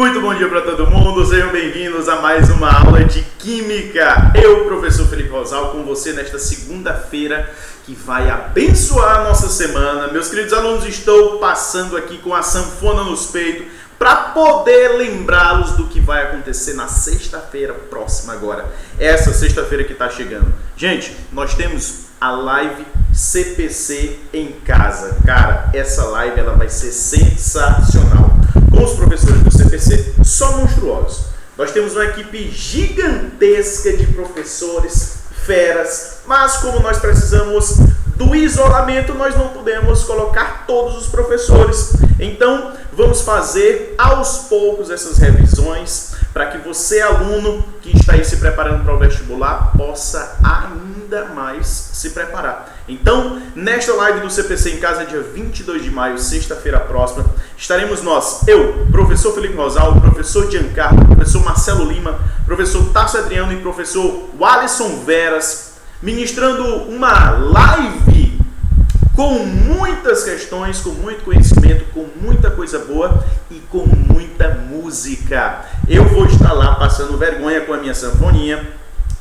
Muito bom dia para todo mundo, sejam bem-vindos a mais uma aula de Química. Eu, professor Felipe Rosal, com você nesta segunda-feira que vai abençoar a nossa semana. Meus queridos alunos, estou passando aqui com a sanfona nos peitos para poder lembrá-los do que vai acontecer na sexta-feira próxima agora. Essa sexta-feira que está chegando. Gente, nós temos a live CPC em casa. Cara, essa live ela vai ser sensacional. Com os professores do CPC, só monstruosos. Nós temos uma equipe gigantesca de professores, feras, mas como nós precisamos do isolamento, nós não podemos colocar todos os professores. Então, vamos fazer aos poucos essas revisões para que você, aluno que está aí se preparando para o vestibular, possa ainda mais se preparar. Então, nesta live do CPC em casa, dia 22 de maio, sexta-feira próxima, estaremos nós, eu, professor Felipe Rosal, professor Giancarlo, professor Marcelo Lima, professor Tasso Adriano e professor Walisson Veras, ministrando uma live com muitas questões, com muito conhecimento, com muita coisa boa e com muita música. Eu vou estar lá passando vergonha com a minha sanfoninha,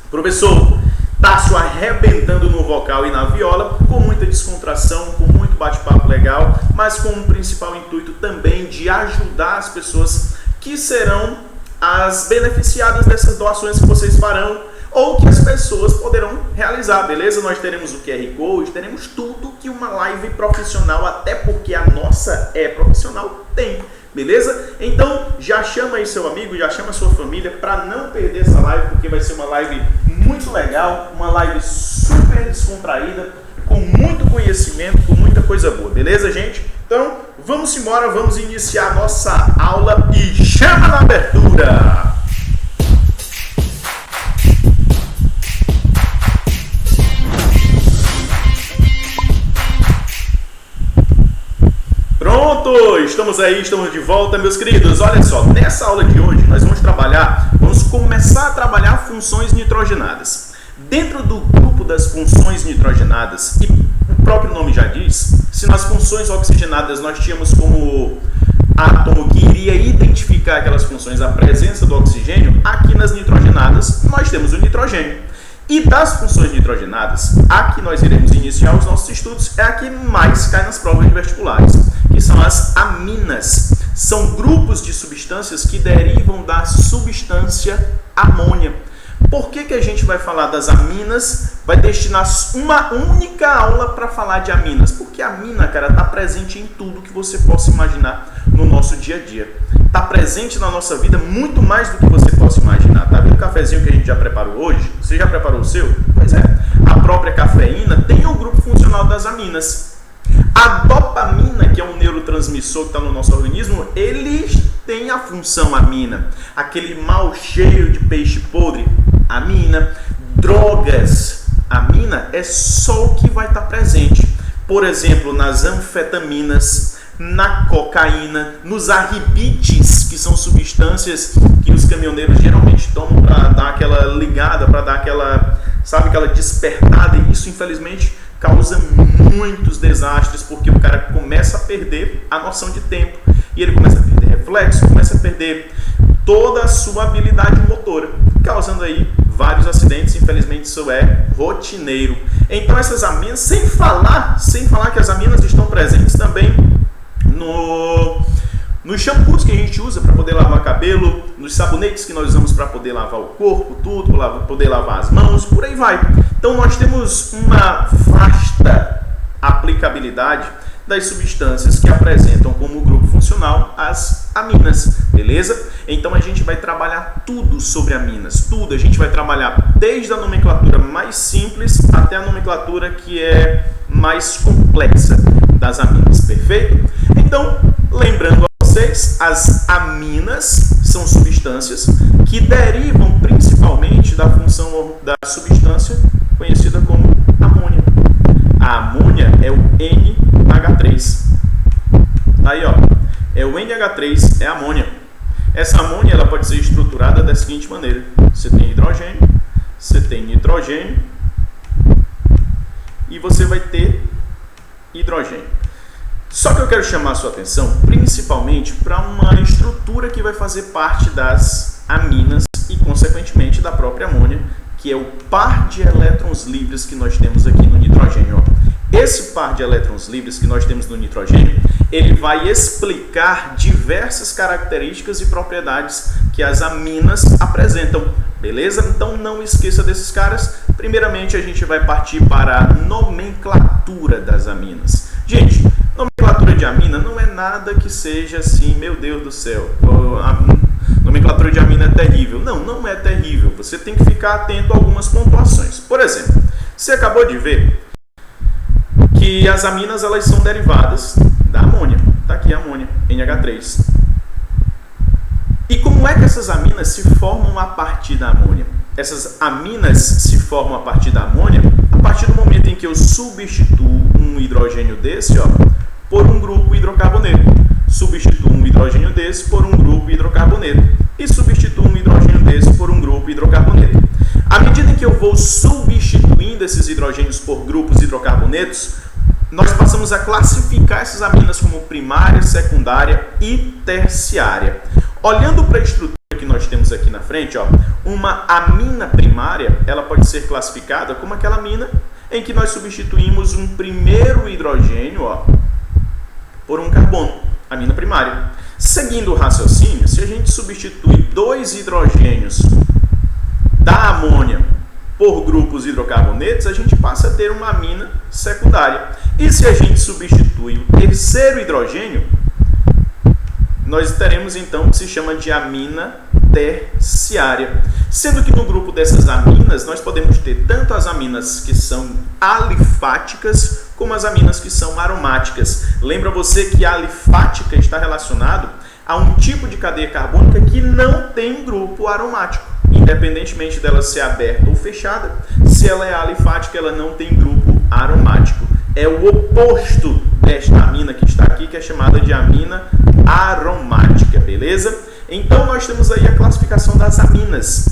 professor Tasso arrebentando no vocal e na viola, com muita descontração, com muito bate-papo legal, mas com o principal intuito também de ajudar as pessoas que serão as beneficiadas dessas doações que vocês farão ou que as pessoas poderão realizar, beleza? Nós teremos o QR Code, teremos tudo que uma live profissional, até porque a nossa é profissional, tem, beleza? Então, já chama aí seu amigo, já chama sua família para não perder essa live, porque vai ser uma live muito legal, uma live super descontraída, com muito conhecimento, com muita coisa boa, beleza, gente? Então, vamos embora, vamos iniciar a nossa aula e chama na abertura! Pronto, estamos aí, estamos de volta, meus queridos. Olha só, nessa aula de hoje nós vamos começar a trabalhar funções nitrogenadas. Dentro do grupo das funções nitrogenadas, e o próprio nome já diz, se nas funções oxigenadas nós tínhamos como átomo que iria identificar aquelas funções a presença do oxigênio, aqui nas nitrogenadas nós temos o nitrogênio. E das funções nitrogenadas, a que nós iremos iniciar os nossos estudos é a que mais cai nas provas de vestibulares, que são as aminas. São grupos de substâncias que derivam da substância amônia. Por que a gente vai falar das aminas? Vai destinar uma única aula para falar de aminas. Porque a amina, cara, está presente em tudo que você possa imaginar no nosso dia a dia. Está presente na nossa vida muito mais do que você possa imaginar. Tá vendo o cafezinho que a gente já preparou hoje? Você já preparou o seu? Pois é. A própria cafeína tem um grupo funcional das aminas. A dopamina, que é um neurotransmissor que está no nosso organismo, ele tem a função amina. Aquele mal cheio de peixe podre, amina. Drogas, amina é só o que vai estar presente. Por exemplo, nas anfetaminas, na cocaína, nos arribites, que são substâncias que os caminhoneiros geralmente tomam para dar aquela ligada, para dar aquela, sabe, aquela despertada, e isso infelizmente causa muitos desastres, porque o cara começa a perder a noção de tempo, e ele começa a perder reflexo, começa a perder toda a sua habilidade motora, causando aí vários acidentes. Infelizmente isso é rotineiro. Então essas aminas, sem falar que as aminas estão presentes também nos shampoos que a gente usa para poder lavar cabelo, nos sabonetes que nós usamos para poder lavar o corpo, tudo, para poder lavar as mãos, por aí vai. Então nós temos uma vasta aplicabilidade das substâncias que apresentam como grupo funcional as aminas, beleza? Então a gente vai trabalhar tudo sobre aminas, tudo. A gente vai trabalhar desde a nomenclatura mais simples até a nomenclatura que é mais complexa das aminas, perfeito? Então, lembrando a vocês, as aminas são substâncias que derivam principalmente da função da substância conhecida como amônia. A amônia é o NH3. Aí, ó, é o NH3, é a amônia. Essa amônia ela pode ser estruturada da seguinte maneira: você tem hidrogênio, você tem nitrogênio e você vai ter hidrogênio. Só que eu quero chamar a sua atenção principalmente para uma estrutura que vai fazer parte das aminas e, consequentemente, da própria amônia, que é o par de elétrons livres que nós temos aqui no nitrogênio. Esse par de elétrons livres que nós temos no nitrogênio, ele vai explicar diversas características e propriedades que as aminas apresentam, beleza? Então não esqueça desses caras. Primeiramente a gente vai partir para a nomenclatura das aminas. Gente, nomenclatura de amina não é nada que seja assim, meu Deus do céu, a nomenclatura de amina é terrível. Não, não é terrível. Você tem que ficar atento a algumas pontuações. Por exemplo, você acabou de ver que as aminas elas são derivadas da amônia. Está aqui a amônia, NH3. E como é que essas aminas se formam a partir da amônia? Essas aminas se formam a partir da amônia a partir do momento em que eu substituo um hidrogênio desse, por um grupo hidrocarboneto. Substituo um hidrogênio desse por um grupo hidrocarboneto. E substituo um hidrogênio desse por um grupo hidrocarboneto. À medida em que eu vou substituindo esses hidrogênios por grupos hidrocarbonetos, nós passamos a classificar essas aminas como primária, secundária e terciária. Olhando para a estrutura que nós temos aqui na frente, uma amina primária, ela pode ser classificada como aquela amina em que nós substituímos um primeiro hidrogênio por um carbono, amina primária. Seguindo o raciocínio, se a gente substitui dois hidrogênios da amônia por grupos hidrocarbonetos, a gente passa a ter uma amina secundária. E se a gente substitui o terceiro hidrogênio, nós teremos então o que se chama de amina terciária. Sendo que no grupo dessas aminas, nós podemos ter tanto as aminas que são alifáticas, como as aminas que são aromáticas. Lembra você que a alifática está relacionado a um tipo de cadeia carbônica que não tem grupo aromático. Independentemente dela ser aberta ou fechada, se ela é alifática, ela não tem grupo aromático. É o oposto desta amina que está aqui, que é chamada de amina aromática, beleza? Então nós temos aí a classificação das aminas.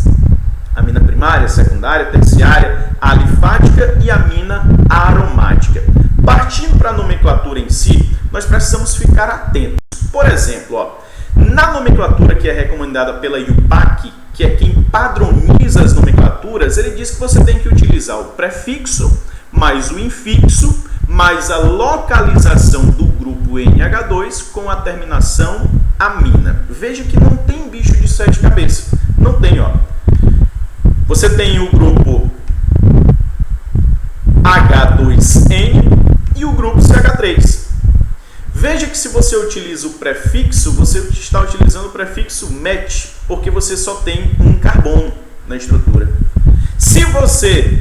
Amina primária, secundária, terciária, alifática e amina aromática. Partindo para a nomenclatura em si, nós precisamos ficar atentos. Por exemplo, na nomenclatura que é recomendada pela IUPAC, que é quem padroniza as nomenclaturas, ele diz que você tem que utilizar o prefixo mais o infixo mais a localização do grupo NH2 com a terminação amina. Veja que não tem bicho de sete cabeças. Não tem, Você tem o grupo H2N e o grupo CH3. Veja que se você utiliza o prefixo, você está utilizando o prefixo met, porque você só tem um carbono na estrutura. Se você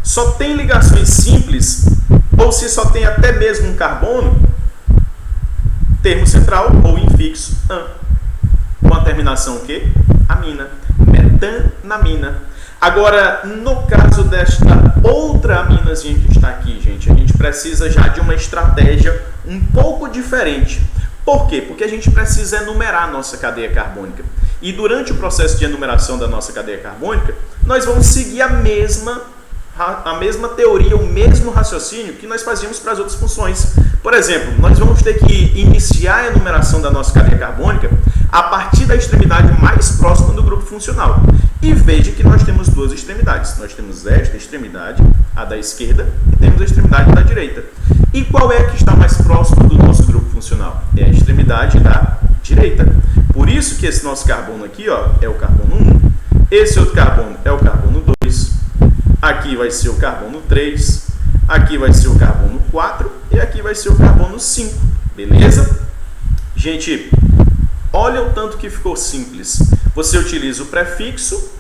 só tem ligações simples, ou se só tem até mesmo um carbono, termo central ou infixo an, com a terminação o quê? Amina, metanamina. Agora, no caso desta outra aminazinha que está aqui, gente, a gente precisa já de uma estratégia um pouco diferente. Por quê? Porque a gente precisa enumerar a nossa cadeia carbônica. E durante o processo de enumeração da nossa cadeia carbônica, nós vamos seguir a mesma teoria, o mesmo raciocínio que nós fazíamos para as outras funções. Por exemplo, nós vamos ter que iniciar a enumeração da nossa cadeia carbônica a partir da extremidade mais próxima do grupo funcional. E veja que nós temos duas extremidades. Nós temos esta extremidade, a da esquerda, e temos a extremidade da direita. E qual é a que está mais próxima do nosso grupo funcional? É a extremidade da direita. Por isso que esse nosso carbono aqui, é o carbono 1. Esse outro carbono é o carbono 2. Aqui vai ser o carbono 3. Aqui vai ser o carbono 4. E aqui vai ser o carbono 5. Beleza? Gente, olha o tanto que ficou simples. Você utiliza o prefixo,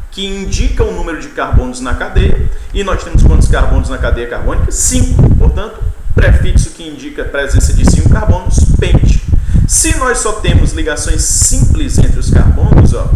que indica o número de carbonos na cadeia. E nós temos quantos carbonos na cadeia carbônica? 5. Portanto, prefixo que indica a presença de 5 carbonos, pente. Se nós só temos ligações simples entre os carbonos, an.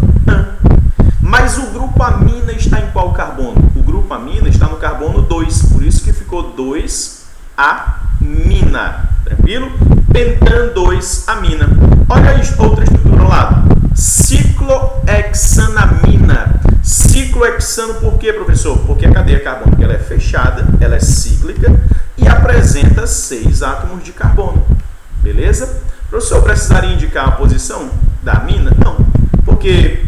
Mas o grupo amina está em qual carbono? O grupo amina está no carbono 2. Por isso que ficou 2-amina. Tranquilo? Pentan 2-amina. Olha aí outra estrutura ao lado. Ciclohexanamina. Ciclohexano por quê, professor? Porque a cadeia carbônica ela é fechada, ela é cíclica. e apresenta 6 átomos de carbono. Beleza? Professor, precisaria indicar a posição da amina? Não, porque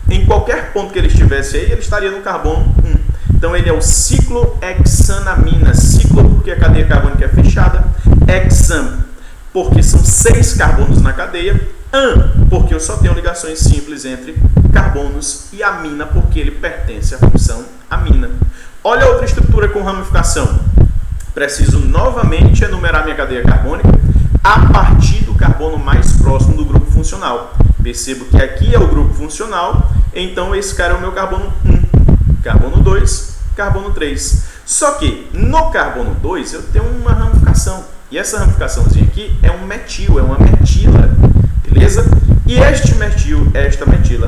em qualquer ponto que ele estivesse aí, ele estaria no carbono 1. Então ele é o ciclohexanamina. Ciclo porque a cadeia carbônica é fechada. Hexan porque são 6 carbonos na cadeia. An porque eu só tenho ligações simples entre carbonos. E amina porque ele pertence à função amina. Olha outra estrutura com ramificação. Preciso novamente enumerar minha cadeia carbônica a partir do carbono mais próximo do grupo funcional. Percebo que aqui é o grupo funcional, então esse cara é o meu carbono 1, carbono 2, carbono 3. Só que no carbono 2 eu tenho uma ramificação, e essa ramificaçãozinha aqui é um metil, é uma metila, beleza? E este metil, esta metila,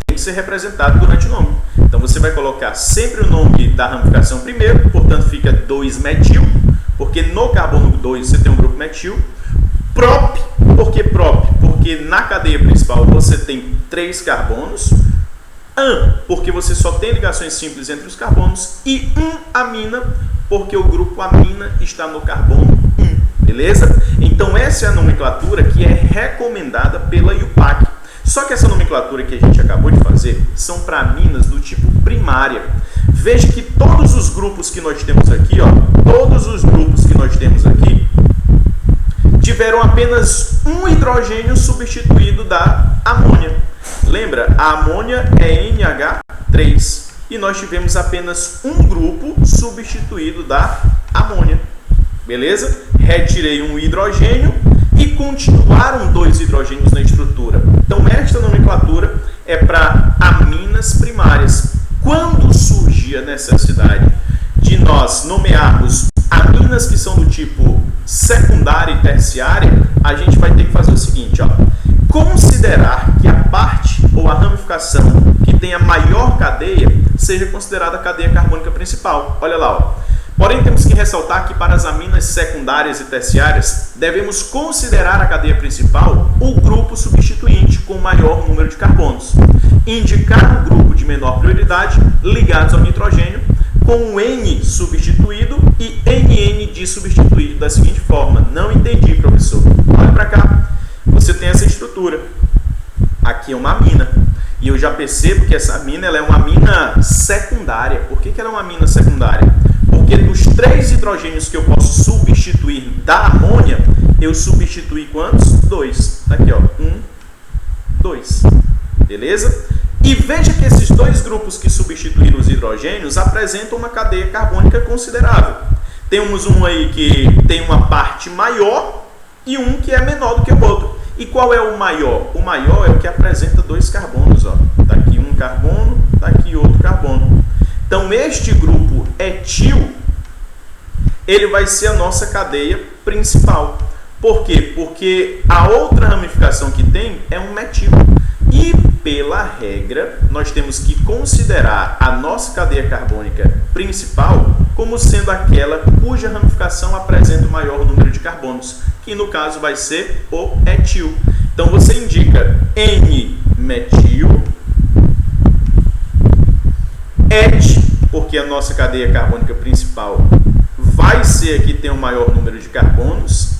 tem que ser representado durante o nome. Então você vai colocar sempre o nome da ramificação primeiro, portanto fica 2-metil, porque no carbono 2 você tem um grupo metil. Prop, por que prop? Porque na cadeia principal você tem 3 carbonos. An, porque você só tem ligações simples entre os carbonos. E amina, porque o grupo amina está no carbono 1. Beleza? Então essa é a nomenclatura que é recomendada pela IUPAC. Só que essa nomenclatura que a gente acabou de fazer são para aminas do tipo primária. Veja que todos os grupos que nós temos aqui, todos os grupos que nós temos aqui, tiveram apenas um hidrogênio substituído da amônia. Lembra? A amônia é NH3 e nós tivemos apenas um grupo substituído da amônia. Beleza? Retirei um hidrogênio e continuaram 2 hidrogênios na estrutura. Então esta nomenclatura é para aminas primárias. Quando surgir a necessidade de nós nomearmos aminas que são do tipo secundária e terciária, a gente vai ter que fazer o seguinte, considerar que a parte ou a ramificação que tem a maior cadeia seja considerada a cadeia carbônica principal. Olha lá, Porém, temos que ressaltar que para as aminas secundárias e terciárias, devemos considerar a cadeia principal o grupo substituinte com maior número de carbonos. Indicar o grupo de menor prioridade ligados ao nitrogênio com o N substituído e NN de substituído da seguinte forma. Não entendi, professor. Olha para cá. Você tem essa estrutura. Aqui é uma amina. E eu já percebo que essa amina ela é uma amina secundária. Por que ela é uma amina secundária? Porque dos 3 hidrogênios que eu posso substituir da amônia, eu substituí quantos? 2. Tá aqui, ó. 1, 2. Beleza? E veja que esses 2 grupos que substituíram os hidrogênios apresentam uma cadeia carbônica considerável. Temos um aí que tem uma parte maior e um que é menor do que o outro. E qual é o maior? O maior é o que apresenta 2 carbonos. Ó. Tá aqui um carbono, tá aqui outro carbono. Então, este grupo etil, ele vai ser a nossa cadeia principal. Por quê? Porque a outra ramificação que tem é um metil. E, pela regra, nós temos que considerar a nossa cadeia carbônica principal como sendo aquela cuja ramificação apresenta o maior número de carbonos, que no caso vai ser o etil. Então, você indica N-metil, et, porque a nossa cadeia carbônica principal vai ser a que tem o maior número de carbonos.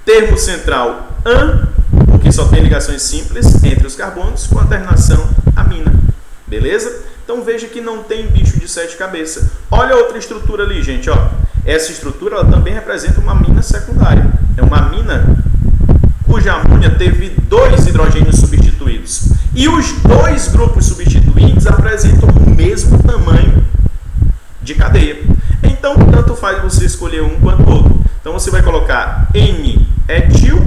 Termo central, an, porque só tem ligações simples entre os carbonos com a terminação amina. Beleza? Então veja que não tem bicho de 7 cabeças. Olha a outra estrutura ali, gente. Ó. Essa estrutura ela também representa uma amina secundária. É uma amina cuja amônia teve 2 hidrogênios substituídos. E os 2 grupos substituintes apresentam o mesmo tamanho de cadeia. Então, tanto faz você escolher um quanto o outro. Então, você vai colocar N-etil,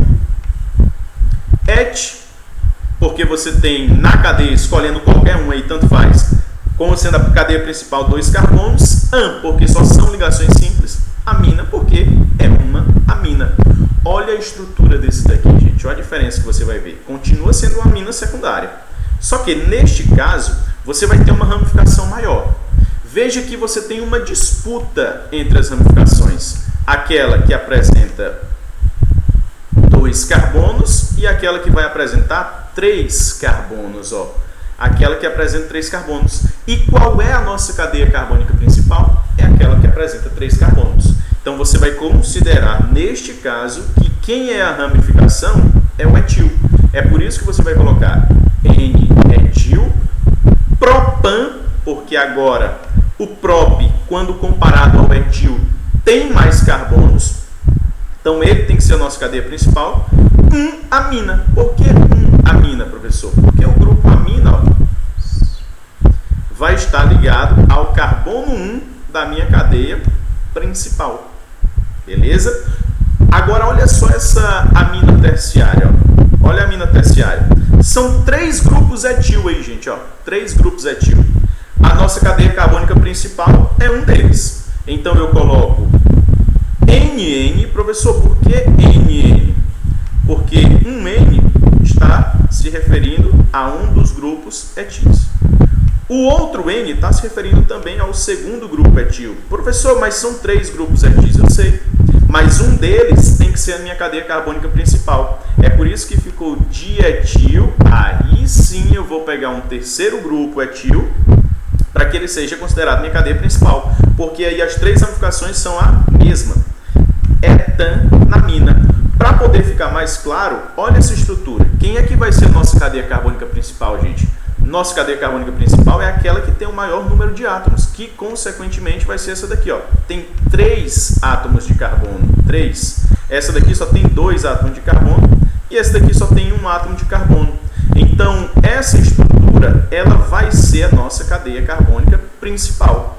et, porque você tem na cadeia, escolhendo qualquer um aí, tanto faz, como sendo a cadeia principal 2 carbonos, an, porque só são ligações simples, amina, porque é uma amina. Olha a estrutura desse daqui, gente. Olha a diferença que você vai ver. Continua sendo uma amina secundária. Só que, neste caso, você vai ter uma ramificação maior. Veja que você tem uma disputa entre as ramificações. Aquela que apresenta 2 carbonos e aquela que vai apresentar 3 carbonos. Ó. Aquela que apresenta 3 carbonos. E qual é a nossa cadeia carbônica principal? É aquela que apresenta 3 carbonos. Então você vai considerar, neste caso, que quem é a ramificação é o etil. É por isso que você vai colocar N-etil, propan, porque agora o prop, quando comparado ao etil, tem mais carbonos. Então ele tem que ser a nossa cadeia principal. Amina. Por que amina, professor? Porque o grupo amina, ó, vai estar ligado ao carbono 1 da minha cadeia principal. Beleza? Agora olha só essa amina terciária. Ó. Olha a amina terciária. São 3 grupos etil aí, gente. Ó. 3 grupos etil. A nossa cadeia carbônica principal é um deles. Então eu coloco NN. Professor, por que NN? Porque um N está se referindo a um dos grupos etis. O outro N está se referindo também ao segundo grupo etil. Professor, mas são 3 grupos etis, eu sei. Mas um deles tem que ser a minha cadeia carbônica principal. É por isso que ficou dietil. Aí sim eu vou pegar um terceiro grupo etil para que ele seja considerado minha cadeia principal. Porque aí as 3 ramificações são a mesma. Etanamina. Para poder ficar mais claro, olha essa estrutura. Quem é que vai ser a nossa cadeia carbônica principal, gente? Nossa cadeia carbônica principal é aquela que tem o maior número de átomos, que consequentemente vai ser essa daqui, ó. Tem 3 átomos de carbono, 3. Essa daqui só tem 2 átomos de carbono e essa daqui só tem 1 átomo de carbono. Então, essa estrutura, ela vai ser a nossa cadeia carbônica principal,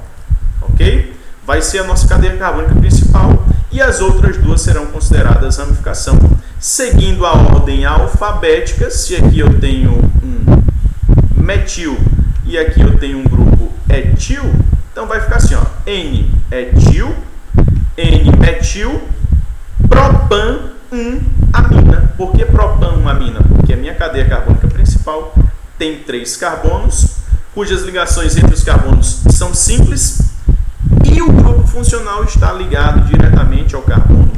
ok? Vai ser a nossa cadeia carbônica principal e as outras 2 serão consideradas ramificação. Seguindo a ordem alfabética, se aqui eu tenho um metil e aqui eu tenho um grupo etil, então vai ficar assim, ó, N-etil, N-metil, propan-amina. Por que propan-amina? Porque a minha cadeia carbônica principal tem 3 carbonos, cujas ligações entre os carbonos são simples, e o grupo funcional está ligado diretamente ao carbono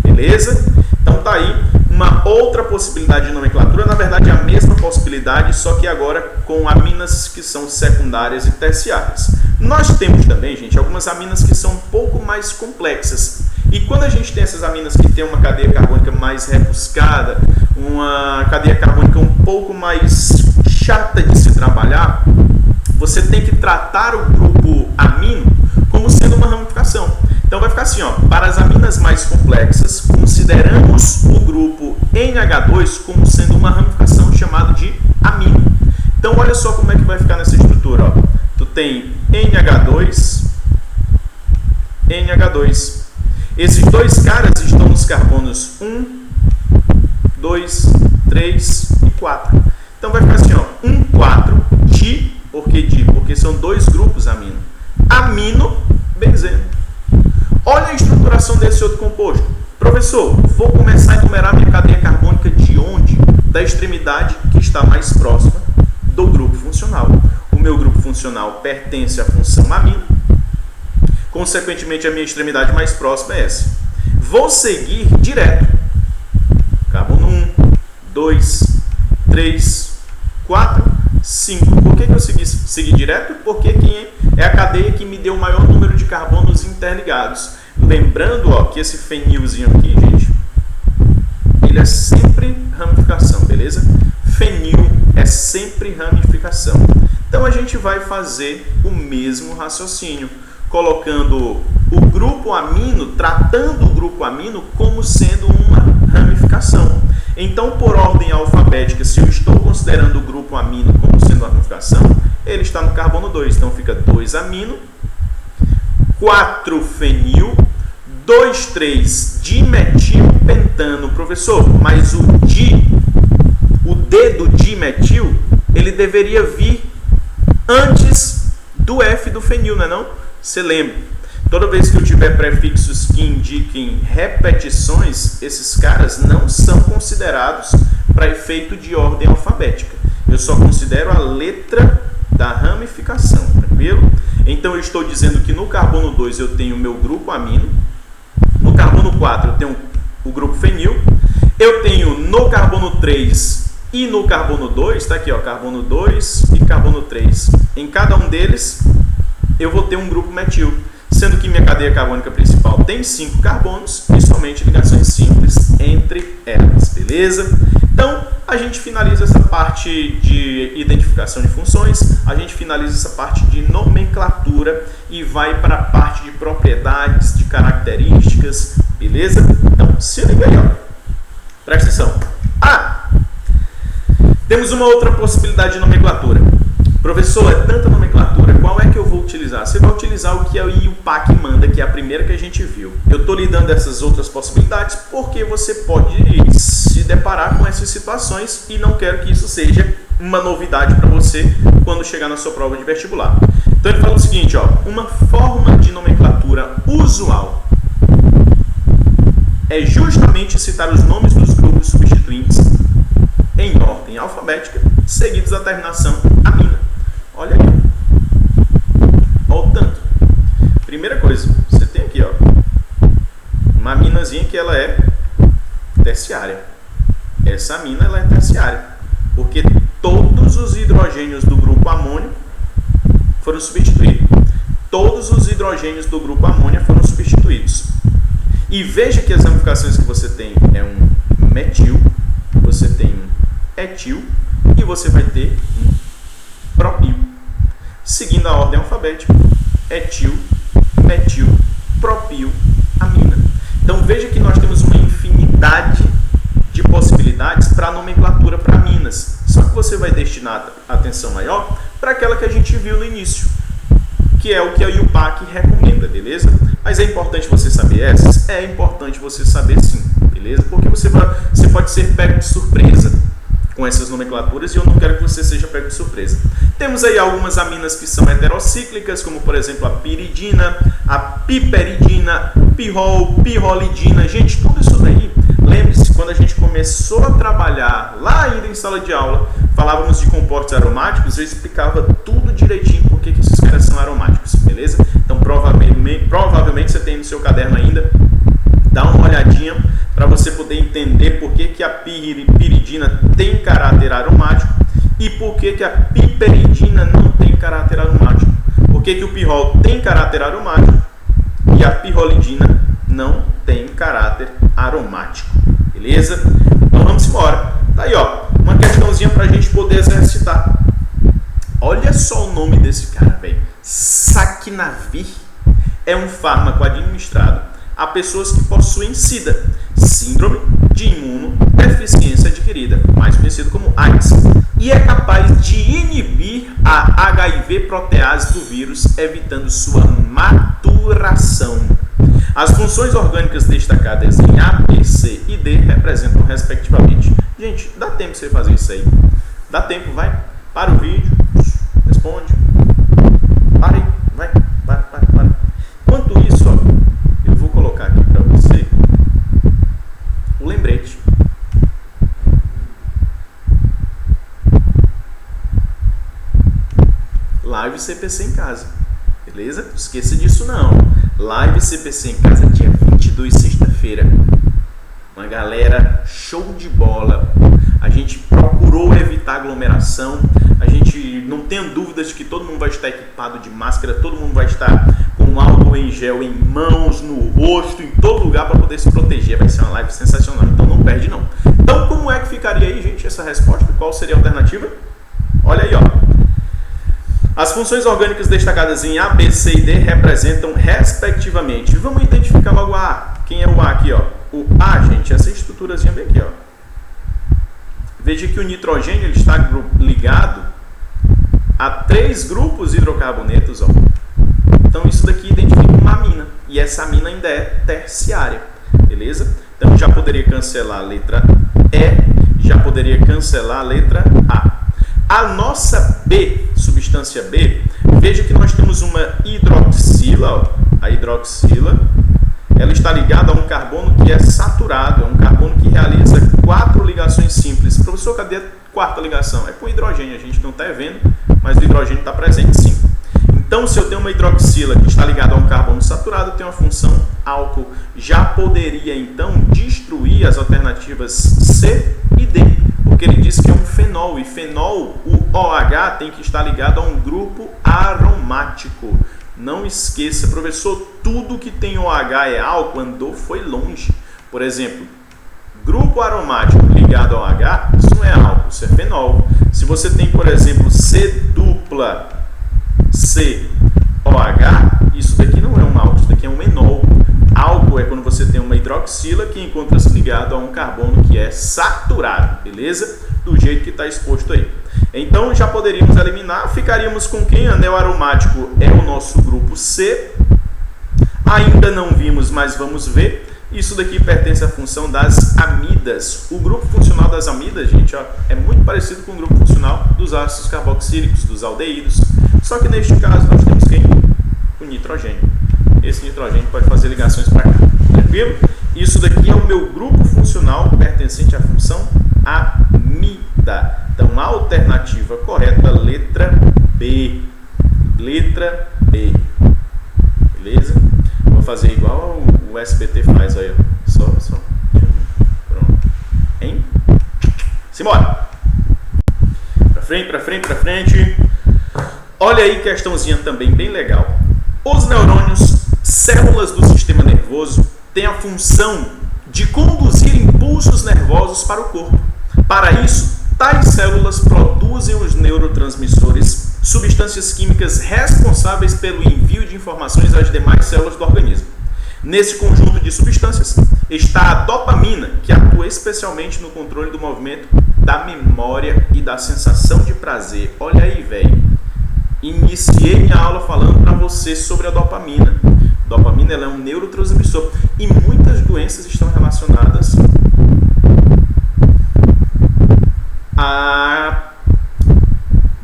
1. Beleza? Então tá aí uma outra possibilidade de nomenclatura, na verdade é a mesma possibilidade, só que agora com aminas que são secundárias e terciárias. Nós temos também, gente, algumas aminas que são um pouco mais complexas. E quando a gente tem essas aminas que tem uma cadeia carbônica mais rebuscada, uma cadeia carbônica um pouco mais chata de se trabalhar, você tem que tratar o grupo amino como sendo uma ramificação. Então vai ficar assim, ó, para as aminas mais complexas, consideramos o grupo NH2 como sendo uma ramificação chamada de amino. Então olha só como é que vai ficar nessa estrutura, ó. Tu tem NH2, NH2. Esses 2 caras estão nos carbonos 1, 2, 3 e 4. Então vai ficar assim, ó, 1, 4, di, por que di? Porque são 2 grupos amino. Amino, benzeno. Olha a estruturação desse outro composto. Professor, vou começar a enumerar minha cadeia carbônica de onde? Da extremidade que está mais próxima do grupo funcional. O meu grupo funcional pertence à função amino. Consequentemente, a minha extremidade mais próxima é essa. Vou seguir direto. Carbono 1, 2, 3, 4, 5. Por que eu segui direto? Porque quem é a cadeia que me deu o maior número de carbonos interligados. Lembrando, ó, que esse fenilzinho aqui, gente, ele é sempre ramificação, beleza? Fenil é sempre ramificação. Então a gente vai fazer o mesmo raciocínio, colocando o grupo amino, tratando o grupo amino como sendo uma ramificação. Então, por ordem alfabética, se eu estou considerando o grupo amino como sendo uma ramificação, ele está no carbono 2. Então, fica 2 amino, 4 fenil, 2, 3 dimetilpentano. Professor, mas o D do dimetil, ele deveria vir antes do F do fenil, não é não? Você lembra? Toda vez que eu tiver prefixos que indiquem repetições, esses caras não são considerados para efeito de ordem alfabética. Eu só considero a letra da ramificação, tranquilo? Então eu estou dizendo que no carbono 2 eu tenho o meu grupo amino, no carbono 4 eu tenho o grupo fenil, eu tenho no carbono 3 E no carbono 2, está aqui, ó, carbono 2 e carbono 3. Em cada um deles, eu vou ter um grupo metil, sendo que minha cadeia carbônica principal tem 5 carbonos e somente ligações simples entre elas, beleza? Então, a gente finaliza essa parte de identificação de funções, a gente finaliza essa parte de nomenclatura e vai para a parte de propriedades, de características, beleza? Então, se liga aí, ó. Presta atenção. Temos uma outra possibilidade de nomenclatura. Professor, é tanta nomenclatura, qual é que eu vou utilizar? Você vai utilizar o que a IUPAC manda, que é a primeira que a gente viu. Eu estou lhe dando essas outras possibilidades porque você pode se deparar com essas situações e não quero que isso seja uma novidade para você quando chegar na sua prova de vestibular. Então ele fala o seguinte, ó, uma forma de nomenclatura usual é justamente citar os nomes dos grupos substituintes em ordem alfabética, seguidos da terminação amina. Olha aí. Olha o tanto. Primeira coisa, você tem aqui, ó, uma aminazinha que ela é terciária. Essa amina ela é terciária, porque todos os hidrogênios do grupo amônio foram substituídos. Todos os hidrogênios do grupo amônia foram substituídos. E veja que as ramificações que você tem é um metil, você tem um etil e você vai ter um propil. Seguindo a ordem alfabética, etil, metil, propil, amina. Então veja que nós temos uma infinidade de possibilidades para a nomenclatura para aminas. Só que você vai destinar a atenção maior para aquela que a gente viu no início, que é o que a IUPAC recomenda, beleza? Mas é importante você saber essas? É importante você saber sim, beleza? Porque você pode ser pego de surpresa com essas nomenclaturas e eu não quero que você seja pego de surpresa. Temos aí algumas aminas que são heterocíclicas, como por exemplo a piridina, a piperidina, pirrol, pirrolidina. Gente, tudo isso daí, lembre-se, quando a gente começou a trabalhar lá ainda em sala de aula, falávamos de compostos aromáticos, eu explicava tudo direitinho por que esses caras são aromáticos, beleza? Então provavelmente você tem no seu caderno ainda, dá uma olhadinha para você poder entender por que a piridina tem caráter aromático e por que a piperidina não tem caráter aromático. Por que o pirrol tem caráter aromático e a pirrolidina não tem caráter aromático, beleza? Então vamos embora. Tá aí, ó, uma questãozinha para a gente poder exercitar. Olha só o nome desse cara, velho. Saquinavir é um fármaco administrado a pessoas que possuem SIDA, Síndrome de Imunodeficiência Adquirida, mais conhecido como AIDS, e é capaz de inibir a HIV protease do vírus, evitando sua maturação. As funções orgânicas destacadas em A, B, C e D representam respectivamente. Gente, dá tempo de você fazer isso aí? Dá tempo, vai? Para o vídeo, responde. Para aí, vai, para. Enquanto isso, ó, eu vou colocar aqui para você o lembrete. Live CPC em casa, beleza? Não esqueça disso não. Live CPC em casa, dia 22, sexta-feira. Uma galera show de bola. A gente procurou evitar aglomeração. A gente não tem dúvidas de que todo mundo vai estar equipado de máscara, todo mundo vai estar com álcool em gel em mãos, no rosto, em todo lugar para poder se proteger. Vai ser uma live sensacional, então não perde não. Então como é que ficaria aí, gente, essa resposta? Qual seria a alternativa? Olha aí, ó. As funções orgânicas destacadas em A, B, C e D representam respectivamente. Vamos identificar logo a A. Quem é o A aqui, ó? O A, gente, essa estruturazinha bem aqui, ó. Veja que o nitrogênio ele está ligado a 3 grupos hidrocarbonetos, ó. Então isso daqui identifica uma amina. E essa amina ainda é terciária, beleza? Então já poderia cancelar a letra E, já poderia cancelar a letra A. A nossa B, substância B, veja que nós temos uma hidroxila, ó, a hidroxila, ela está ligada a um carbono que é saturado, é um carbono que realiza 4 ligações simples. Professor, cadê a quarta ligação? É com hidrogênio, a gente não está vendo, mas o hidrogênio está presente sim. Então, se eu tenho uma hidroxila que está ligada a um carbono saturado, eu tenho uma função álcool. Já poderia, então, destruir as alternativas C e D, porque ele diz que é um fenol, e fenol, o OH tem que estar ligado a um grupo aromático. Não esqueça, professor, tudo que tem OH é álcool, andou, foi longe. Por exemplo, grupo aromático ligado ao OH, isso não é álcool, isso é fenol. Se você tem, por exemplo, C dupla COH, isso daqui não é um álcool, isso daqui é um enol. Álcool é quando você tem uma hidroxila que encontra-se ligado a um carbono que é saturado, beleza? Do jeito que está exposto aí. Então já poderíamos eliminar, ficaríamos com quem? Anel aromático é o nosso grupo C. Ainda não vimos, mas vamos ver. Isso daqui pertence à função das amidas. O grupo funcional das amidas, gente, ó, é muito parecido com o grupo funcional dos ácidos carboxílicos, dos aldeídos. Só que neste caso nós temos quem? O nitrogênio. Esse nitrogênio pode fazer ligações para cá, tranquilo? Isso daqui é o meu grupo funcional pertencente à função amida. Então, a alternativa correta, letra B. Letra B. Beleza? Vou fazer igual o SBT faz aí, ó. Só. Pronto. Hein? Simbora! Pra frente. Olha aí, questãozinha também bem legal. Os neurônios, células do sistema nervoso, têm a função de conduzir impulsos nervosos para o corpo. Para isso, tais células produzem os neurotransmissores, substâncias químicas responsáveis pelo envio de informações às demais células do organismo. Nesse conjunto de substâncias está a dopamina, que atua especialmente no controle do movimento, da memória e da sensação de prazer. Olha aí, velho. Iniciei minha aula falando para você sobre a dopamina. Dopamina ela é um neurotransmissor e muitas doenças estão relacionadas à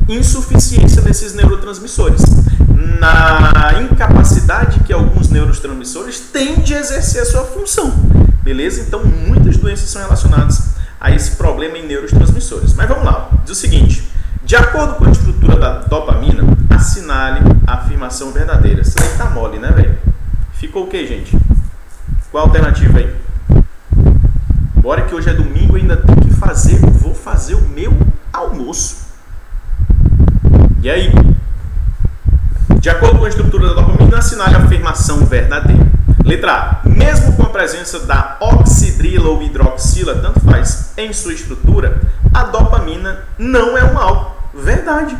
insuficiência desses neurotransmissores, na incapacidade que alguns neurotransmissores têm de exercer a sua função, beleza? Então muitas doenças são relacionadas a esse problema em neurotransmissores. Mas vamos lá, diz o seguinte: de acordo com a estrutura da dopamina, assinale a afirmação verdadeira. Isso aí tá mole, né, velho? Ficou o que, gente? Qual a alternativa aí? Bora que hoje é domingo e ainda tenho que fazer, vou fazer o meu almoço. E aí? De acordo com a estrutura da dopamina, assinale a afirmação verdadeira. Letra A. Mesmo com a presença da oxidrila ou hidroxila, tanto faz, em sua estrutura, a dopamina não é um álcool. Verdade.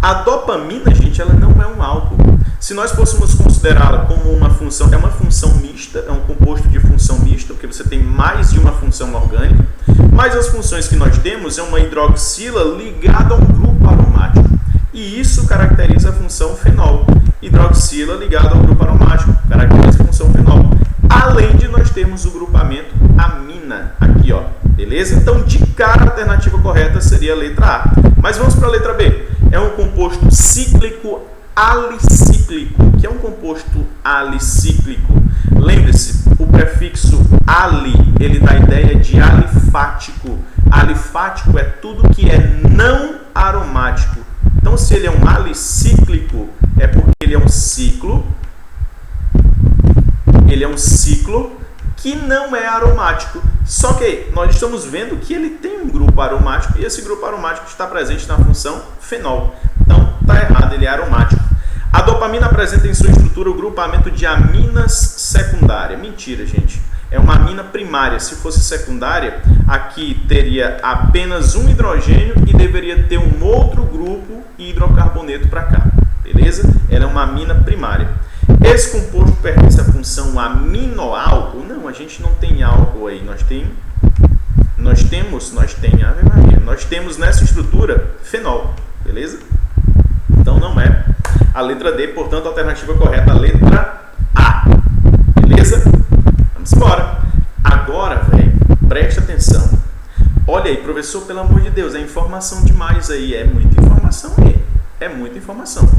A dopamina, gente, ela não é um álcool. Se nós fôssemos considerá-la como uma função, é uma função mista, é um composto de função mista, porque você tem mais de uma função orgânica, mas as funções que nós temos é uma hidroxila ligada a um grupo aromático. E isso caracteriza a função fenol. Hidroxila ligada ao grupo aromático, caracteriza a função fenol. Além de nós termos o grupamento amina, aqui, ó. Beleza? Então, de cara, a alternativa correta seria a letra A. Mas vamos para a letra B. É um composto cíclico alicíclico. O que é um composto alicíclico? Lembre-se, o prefixo ali, ele dá a ideia de alifático. Alifático é tudo que é não aromático. Então, se ele é um alicíclico, é porque ele é um ciclo. Ele é um ciclo que não é aromático. Só que nós estamos vendo que ele tem um grupo aromático e esse grupo aromático está presente na função fenol. Então, está errado, ele é aromático. A dopamina apresenta em sua estrutura o grupamento de aminas secundária. Mentira, gente. É uma amina primária. Se fosse secundária, aqui teria apenas um hidrogênio e deveria ter um outro grupo hidrocarboneto para cá. Beleza? Ela é uma amina primária. Esse composto pertence à função aminoálcool? Não, a gente não tem álcool aí. Nós temos nessa estrutura fenol. Beleza? Então não é a letra D, portanto a alternativa correta é a letra A. Beleza? Vamos embora. Agora, velho, presta atenção. Olha aí, professor, pelo amor de Deus, é informação demais aí. É muita informação aí. É muita informação.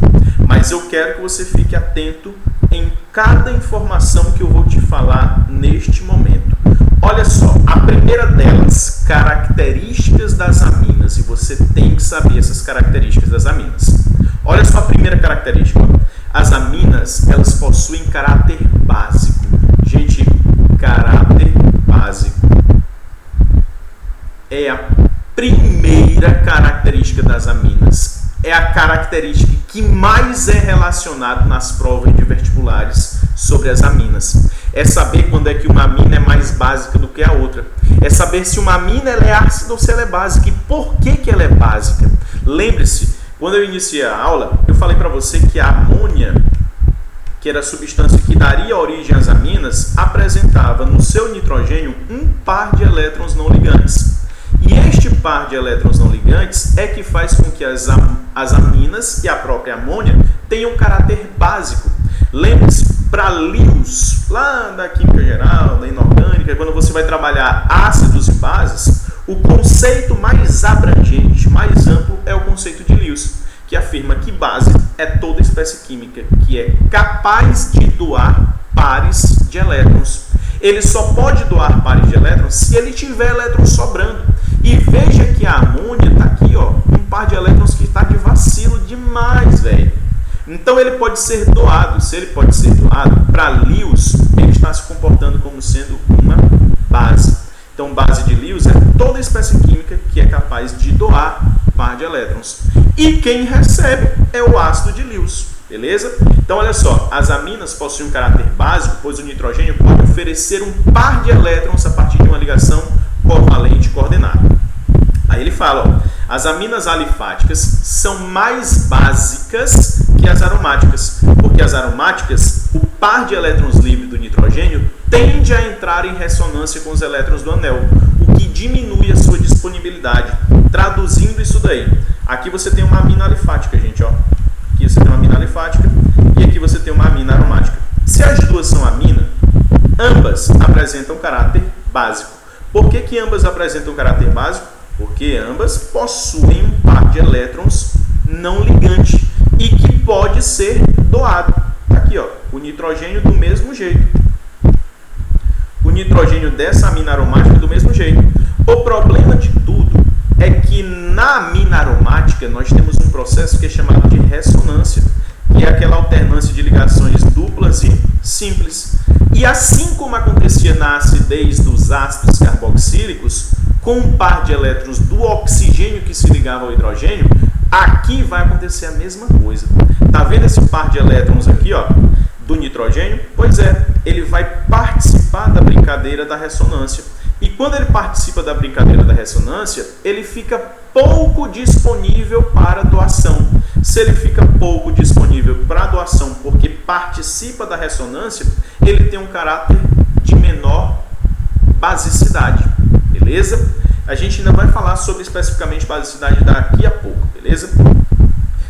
Mas eu quero que você fique atento em cada informação que eu vou te falar neste momento. Olha só, a primeira delas, características das aminas. E você tem que saber essas características das aminas. Olha só a primeira característica. As aminas, elas possuem caráter básico. Gente, caráter básico é a primeira característica das aminas. É a característica que mais é relacionada nas provas de vestibulares sobre as aminas. É saber quando é que uma amina é mais básica do que a outra. É saber se uma amina ela é ácida ou se ela é básica e por que ela é básica. Lembre-se, quando eu iniciei a aula, eu falei para você que a amônia, que era a substância que daria origem às aminas, apresentava no seu nitrogênio um par de elétrons não ligantes. E este par de elétrons não ligantes é que faz com que as aminas e a própria amônia tenham um caráter básico. Lembre-se, para Lewis, lá da química geral, da inorgânica, quando você vai trabalhar ácidos e bases, o conceito mais abrangente, mais amplo, é o conceito de Lewis, que afirma que base é toda espécie química que é capaz de doar pares de elétrons. Ele só pode doar pares de elétrons se ele tiver elétrons sobrando. E veja que a amônia está aqui, ó, um par de elétrons que está de vacilo demais, velho. Então ele pode ser doado. Se ele pode ser doado, para Lewis, ele está se comportando como sendo uma base. Então base de Lewis é toda espécie química que é capaz de doar par de elétrons. E quem recebe é o ácido de Lewis. Beleza? Então, olha só, as aminas possuem um caráter básico, pois o nitrogênio pode oferecer um par de elétrons a partir de uma ligação covalente coordenada. Aí ele fala, ó, as aminas alifáticas são mais básicas que as aromáticas, porque as aromáticas, o par de elétrons livres do nitrogênio tende a entrar em ressonância com os elétrons do anel, o que diminui a sua disponibilidade. Traduzindo isso daí, aqui você tem uma amina alifática, gente, ó. Aqui você tem uma amina alifática e aqui você tem uma amina aromática. Se as duas são amina, ambas apresentam caráter básico. Por que ambas apresentam caráter básico? Porque ambas possuem um par de elétrons não ligante e que pode ser doado. Aqui, ó, o nitrogênio do mesmo jeito. O nitrogênio dessa amina aromática do mesmo jeito. O problema de tudo é que na amina aromática nós temos um processo que é chamado de ressonância, que é aquela alternância de ligações duplas e simples. E assim como acontecia na acidez dos ácidos carboxílicos, com um par de elétrons do oxigênio que se ligava ao hidrogênio, aqui vai acontecer a mesma coisa. Tá vendo esse par de elétrons aqui, ó, do nitrogênio? Pois é, ele vai participar da brincadeira da ressonância. E quando ele participa da brincadeira da ressonância, ele fica pouco disponível para doação. Se ele fica pouco disponível para doação porque participa da ressonância, ele tem um caráter de menor basicidade, beleza? A gente ainda vai falar sobre especificamente basicidade daqui a pouco, beleza?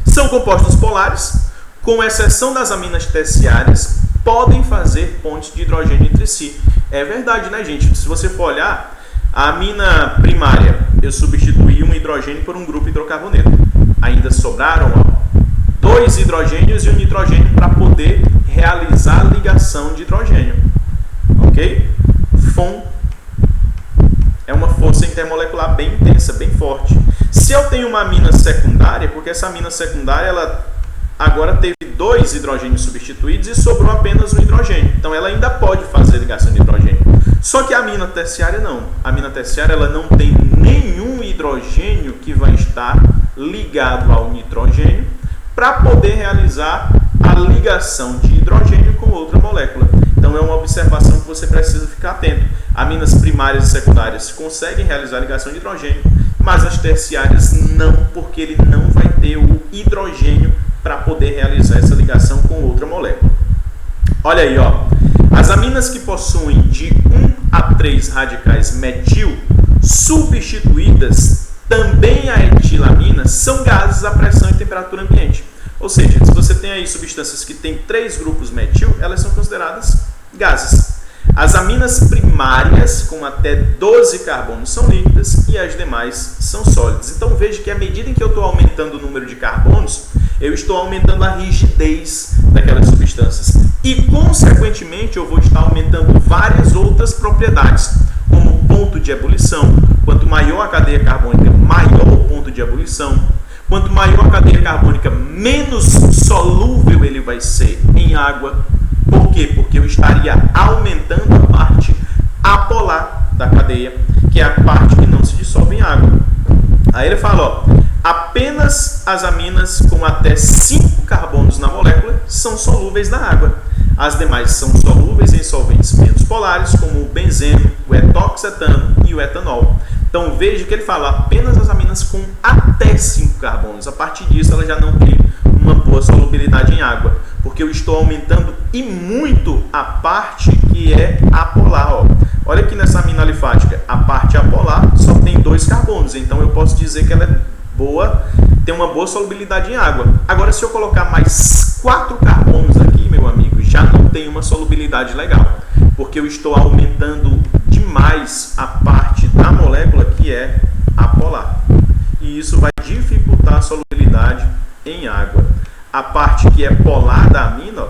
São compostos polares, com exceção das aminas terciárias, podem fazer pontes de hidrogênio entre si. É verdade, né, gente? Se você for olhar, a amina primária, eu substituí um hidrogênio por um grupo hidrocarboneto. Ainda sobraram, ó, 2 hidrogênios e um nitrogênio para poder realizar a ligação de hidrogênio. Ok? FON é uma força intermolecular bem intensa, bem forte. Se eu tenho uma amina secundária, porque essa amina secundária, ela agora teve 2 hidrogênios substituídos e sobrou apenas um hidrogênio. Então ela ainda pode fazer ligação de hidrogênio. Só que a amina terciária não. A amina terciária ela não tem nenhum hidrogênio que vai estar ligado ao nitrogênio para poder realizar a ligação de hidrogênio com outra molécula. Então é uma observação que você precisa ficar atento. Aminas primárias e secundárias conseguem realizar a ligação de hidrogênio, mas as terciárias não, porque ele não vai ter o hidrogênio para poder realizar essa ligação com outra molécula. Olha aí, ó. As aminas que possuem de 1 a 3 radicais metil substituídas também a etilamina são gases a pressão e temperatura ambiente. Ou seja, se você tem aí substâncias que têm 3 grupos metil, elas são consideradas gases. As aminas primárias com até 12 carbonos são líquidas e as demais são sólidas. Então veja que à medida em que eu estou aumentando o número de carbonos, eu estou aumentando a rigidez daquelas substâncias. E, consequentemente, eu vou estar aumentando várias outras propriedades, como o ponto de ebulição. Quanto maior a cadeia carbônica, maior o ponto de ebulição. Quanto maior a cadeia carbônica, menos solúvel ele vai ser em água. Por quê? Porque eu estaria aumentando a parte apolar da cadeia, que é a parte que não se dissolve em água. Aí ele fala, ó, apenas as aminas com até 5 carbonos na molécula são solúveis na água. As demais são solúveis em solventes menos polares, como o benzeno, o etoxetano e o etanol. Então veja que ele fala apenas as aminas com até 5 carbonos. A partir disso ela já não tem uma boa solubilidade em água, porque eu estou aumentando e muito a parte que é apolar. Ó. Olha aqui nessa amina alifática, a parte apolar só tem 2 carbonos, então eu posso dizer que ela é boa, tem uma boa solubilidade em água. Agora, se eu colocar mais 4 carbonos aqui, meu amigo, já não tem uma solubilidade legal, porque eu estou aumentando demais a parte da molécula que é apolar. E isso vai dificultar a solubilidade em água. A parte que é polar da amina, ó,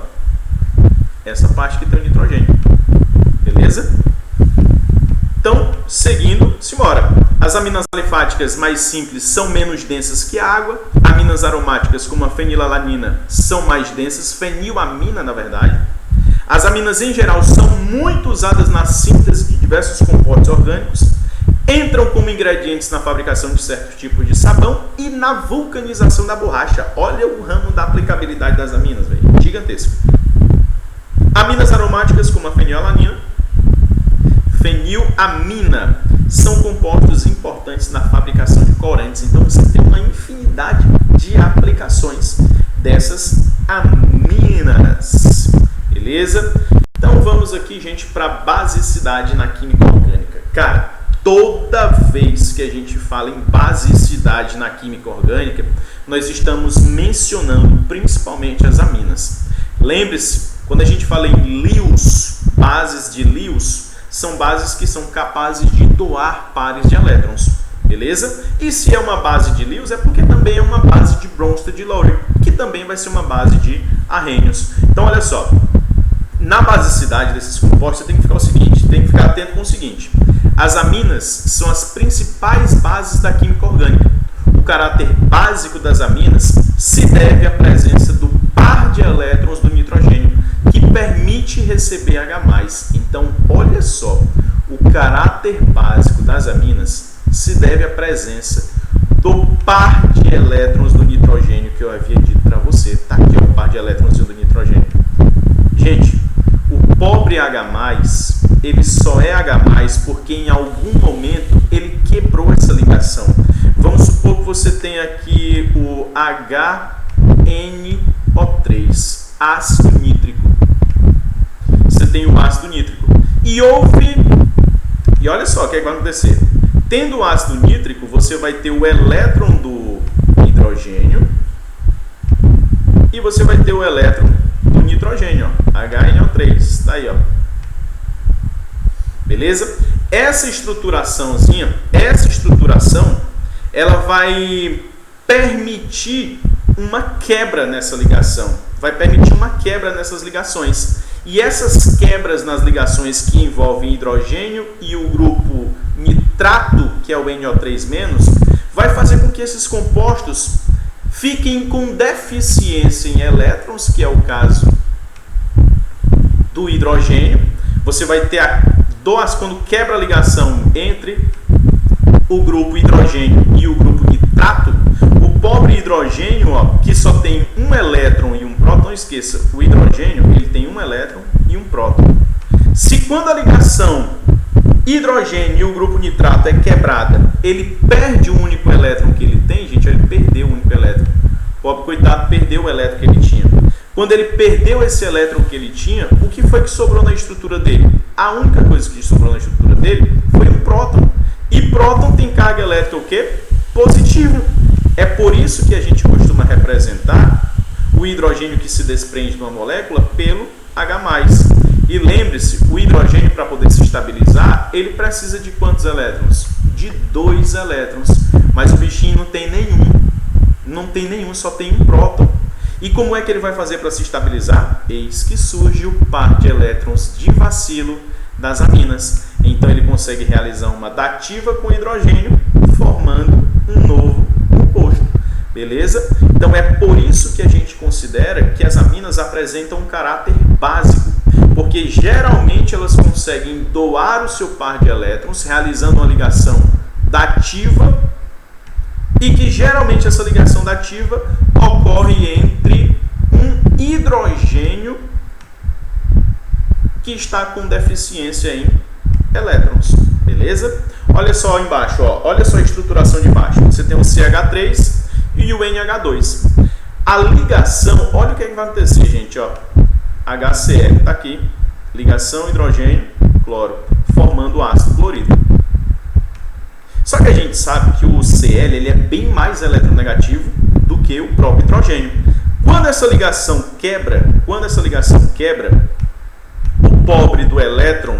essa parte que tem o nitrogênio. Beleza? Então, seguindo, simbora. As aminas alifáticas mais simples são menos densas que a água. Aminas aromáticas, como a fenilalanina, são mais densas. Fenilamina, na verdade. As aminas, em geral, são muito usadas na síntese de diversos compostos orgânicos. Entram como ingredientes na fabricação de certos tipos de sabão e na vulcanização da borracha. Olha o ramo da aplicabilidade das aminas, velho. Gigantesco. Aminas aromáticas, como a fenilalanina, fenilamina, são compostos importantes na fabricação de corantes. Então você tem uma infinidade de aplicações dessas aminas. Beleza? Então vamos aqui, gente, para basicidade na química orgânica. Cara, toda vez que a gente fala em basicidade na química orgânica, nós estamos mencionando principalmente as aminas. Lembre-se, quando a gente fala em Lewis, bases de Lewis, são bases que são capazes de doar pares de elétrons, beleza? E se é uma base de Lewis, é porque também é uma base de Bronsted-Lowry, que também vai ser uma base de arrênios. Então, olha só, na basicidade desses compostos, você tem que ficar o seguinte, tem que ficar atento com o seguinte: as aminas são as principais bases da química orgânica. O caráter básico das aminas se deve à presença do par de elétrons do nitrogênio, que permite receber H+. Então, olha só, o caráter básico das aminas se deve à presença do par de elétrons do nitrogênio que eu havia dito para você. Tá aqui o par de elétrons do nitrogênio. Gente, o pobre H+, ele só é H+, porque em algum momento ele quebrou essa ligação. Vamos supor que você tem aqui o HNO3, ácido nítrico. Você tem o ácido nítrico. E olha só o que vai acontecer. Tendo o ácido nítrico, você vai ter o elétron do hidrogênio e você vai ter o elétron do nitrogênio, ó, HNO3. Tá aí, ó. Beleza? Essa estruturação, ela vai permitir uma quebra nessa ligação. Vai permitir uma quebra nessas ligações. E essas quebras nas ligações que envolvem hidrogênio e o grupo nitrato, que é o NO3-, vai fazer com que esses compostos fiquem com deficiência em elétrons, que é o caso do hidrogênio. Você vai ter quando quebra a ligação entre o grupo hidrogênio e o grupo nitrato, o pobre hidrogênio, ó, que só tem um elétron e um próton, não esqueça, o hidrogênio ele tem um elétron e um próton. Se quando a ligação hidrogênio e o grupo nitrato é quebrada, ele perde o único elétron que ele tem, gente, ele perdeu o único elétron. O pobre coitado perdeu o elétron que ele tinha. Quando ele perdeu esse elétron que ele tinha, o que foi que sobrou na estrutura dele? A única coisa que sobrou na estrutura dele foi um próton. E próton tem carga elétrica o quê? Positiva. É por isso que a gente costuma representar o hidrogênio que se desprende de uma molécula pelo H+. E lembre-se, o hidrogênio, para poder se estabilizar, ele precisa de quantos elétrons? De 2 elétrons. Mas o bichinho não tem nenhum. Não tem nenhum, só tem um próton. E como é que ele vai fazer para se estabilizar? Eis que surge o par de elétrons de vacilo das aminas. Então ele consegue realizar uma dativa com hidrogênio, formando um novo composto. Beleza? Então é por isso que a gente considera que as aminas apresentam um caráter básico, porque geralmente elas conseguem doar o seu par de elétrons, realizando uma ligação dativa e que geralmente essa ligação dativa ocorre entre um hidrogênio que está com deficiência em elétrons, beleza? Olha só embaixo, ó, olha só a estruturação de baixo. Você tem o CH3 e o NH2. A ligação, olha o que vai acontecer, gente, ó. HCl está aqui, ligação hidrogênio, cloro, formando o ácido clorídrico. Só que a gente sabe que o Cl ele é bem mais eletronegativo do que o próprio hidrogênio. Quando essa ligação quebra, o pobre do elétron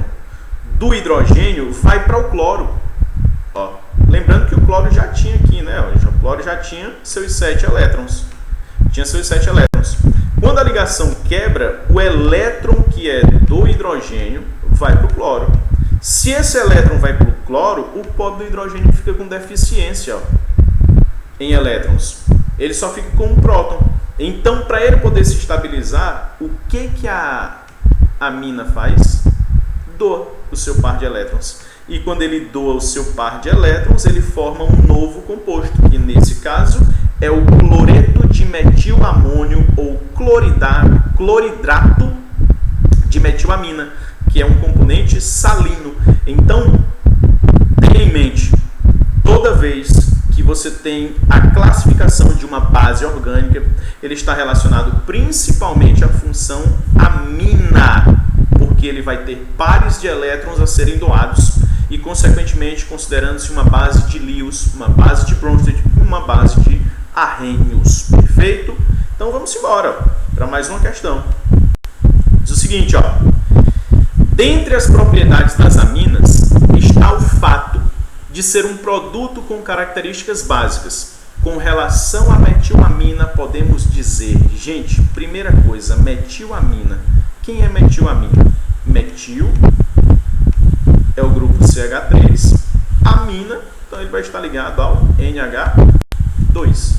do hidrogênio vai para o cloro. Ó, lembrando que o cloro já tinha aqui, né? O cloro já tinha seus 7 elétrons. Quando a ligação quebra, o elétron que é do hidrogênio vai para o cloro. Se esse elétron vai para o cloro, o pobre do hidrogênio fica com deficiência, ó, em elétrons. Ele só fica com um próton. Então, para ele poder se estabilizar, o que a amina faz? Doa o seu par de elétrons. E quando ele doa o seu par de elétrons, ele forma um novo composto, que nesse caso é o cloreto de metilamônio ou cloridrato de metilamina, que é um componente salino. Então, tenha em mente, toda vez que você tem a classificação de uma base orgânica, ele está relacionado principalmente à função amina, porque ele vai ter pares de elétrons a serem doados e, consequentemente, considerando-se uma base de Lewis, uma base de Bronsted e uma base de Arrhenius. Perfeito? Então vamos embora para mais uma questão. Diz o seguinte, ó. Dentre as propriedades das aminas está o fato de ser um produto com características básicas. Com relação à metilamina, podemos dizer, gente, primeira coisa, metilamina. Quem é metilamina? Metil é o grupo CH3, amina, então ele vai estar ligado ao NH2,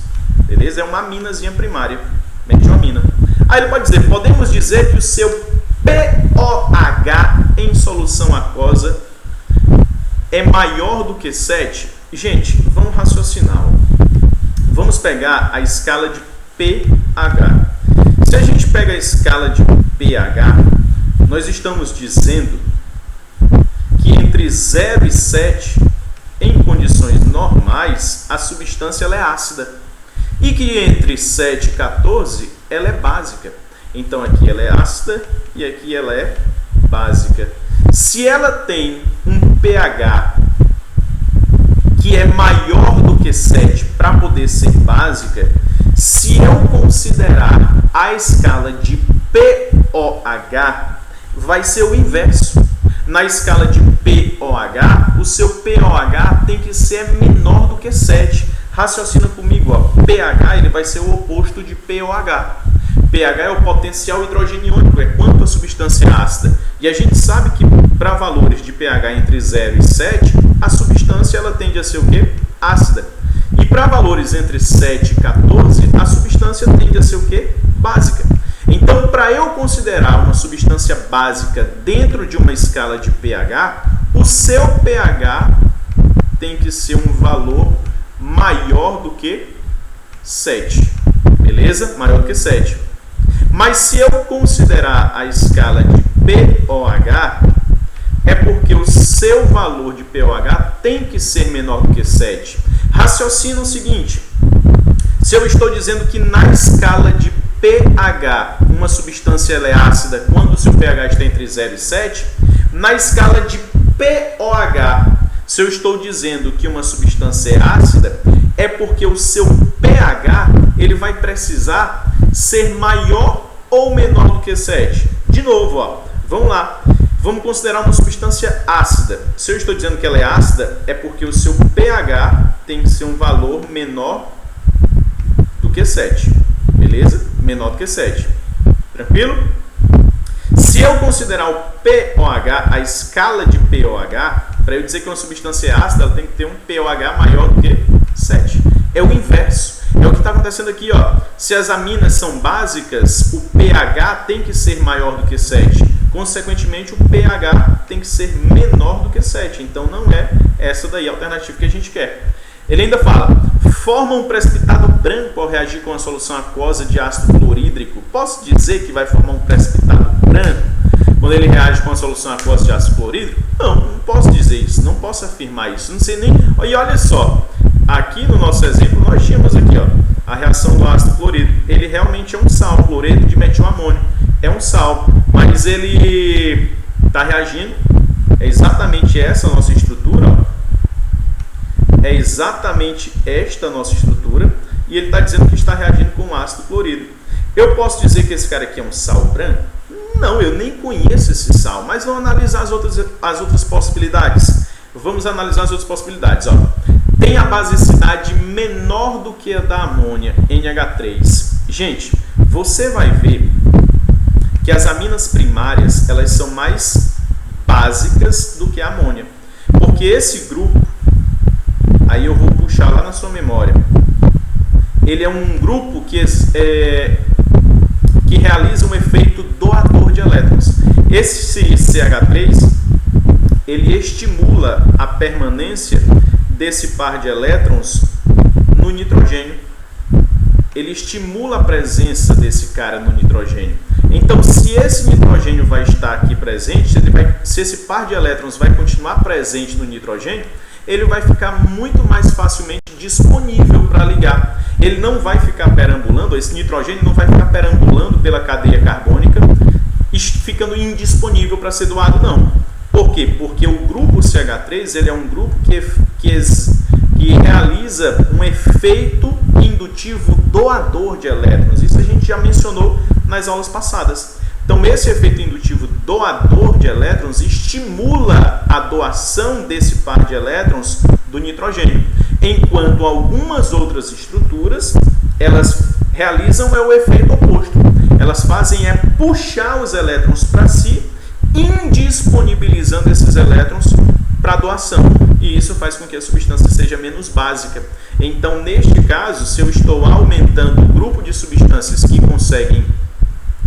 beleza? É uma aminazinha primária, metilamina. Aí ele pode dizer, podemos dizer que o seu pOH em solução aquosa é maior do que 7? Gente, vamos raciocinar. Vamos pegar a escala de pH. Se a gente pega a escala de pH, nós estamos dizendo que entre 0 e 7, em condições normais, a substância ela é ácida. E que entre 7 e 14, ela é básica. Então aqui ela é ácida e aqui ela é básica. Se ela tem um pH que é maior do que 7 para poder ser básica, se eu considerar a escala de pOH, vai ser o inverso. Na escala de pOH, o seu pOH tem que ser menor do que 7. Raciocina comigo, ó. pH ele vai ser o oposto de pOH. pH é o potencial hidrogeniônico, é quanto a substância é ácida. E a gente sabe que para valores de pH entre 0 e 7, a substância ela tende a ser o quê? Ácida. E para valores entre 7 e 14, a substância tende a ser o quê? Básica. Então, para eu considerar uma substância básica dentro de uma escala de pH, o seu pH tem que ser um valor maior do que 7. Beleza? Maior do que 7. Mas se eu considerar a escala de pOH, é porque o seu valor de pOH tem que ser menor do que 7. Raciocina o seguinte, se eu estou dizendo que na escala de pH uma substância ela é ácida quando o seu pH está entre 0 e 7, na escala de pOH, se eu estou dizendo que uma substância é ácida, é porque o seu pH ele vai precisar ser maior ou menor do que 7. De novo, ó, vamos lá. Vamos considerar uma substância ácida. Se eu estou dizendo que ela é ácida, é porque o seu pH tem que ser um valor menor do que 7. Beleza? Menor do que 7. Tranquilo? Se eu considerar o pOH, a escala de pOH, para eu dizer que uma substância é ácida, ela tem que ter um pOH maior do que 7. É o inverso. É o que está acontecendo aqui, ó. Se as aminas são básicas, o pH tem que ser maior do que 7. Consequentemente, o pH tem que ser menor do que 7. Então, não é essa daí a alternativa que a gente quer. Ele ainda fala, forma um precipitado branco ao reagir com a solução aquosa de ácido clorídrico. Posso dizer que vai formar um precipitado branco quando ele reage com a solução aquosa de ácido clorídrico? Não, não posso dizer isso, não posso afirmar isso, não sei nem... E olha só, aqui no nosso exemplo nós tínhamos aqui, ó, a reação do ácido clorídrico. Ele realmente é um sal, cloreto de metilamônio. É um sal, mas ele está reagindo, é exatamente essa a nossa estrutura, ó. É exatamente esta nossa estrutura, e ele está dizendo que está reagindo com ácido clorídrico. Eu posso dizer que esse cara aqui é um sal branco? Não, eu nem conheço esse sal, mas vamos analisar as outras possibilidades. Vamos analisar as outras possibilidades. Ó. Tem a basicidade menor do que a da amônia, NH3. Gente, você vai ver que as aminas primárias elas são mais básicas do que a amônia, porque esse grupo, aí eu vou puxar lá na sua memória, ele é um grupo que realiza um efeito doador de elétrons. Esse CH3 ele estimula a permanência desse par de elétrons no nitrogênio. Ele estimula a presença desse cara no nitrogênio. Então, se esse nitrogênio vai estar aqui presente, se esse par de elétrons vai continuar presente no nitrogênio, ele vai ficar muito mais facilmente disponível para ligar. Ele não vai ficar perambulando, esse nitrogênio não vai ficar perambulando pela cadeia carbônica, ficando indisponível para ser doado, não. Por quê? Porque o grupo CH3 ele é um grupo que realiza um efeito indutivo doador de elétrons. Isso a gente já mencionou nas aulas passadas. Então, esse efeito indutivo doador de elétrons estimula a doação desse par de elétrons do nitrogênio, enquanto algumas outras estruturas, elas realizam o efeito oposto. Elas fazem puxar os elétrons para si, indisponibilizando esses elétrons para doação. E isso faz com que a substância seja menos básica. Então, neste caso, se eu estou aumentando o grupo de substâncias que conseguem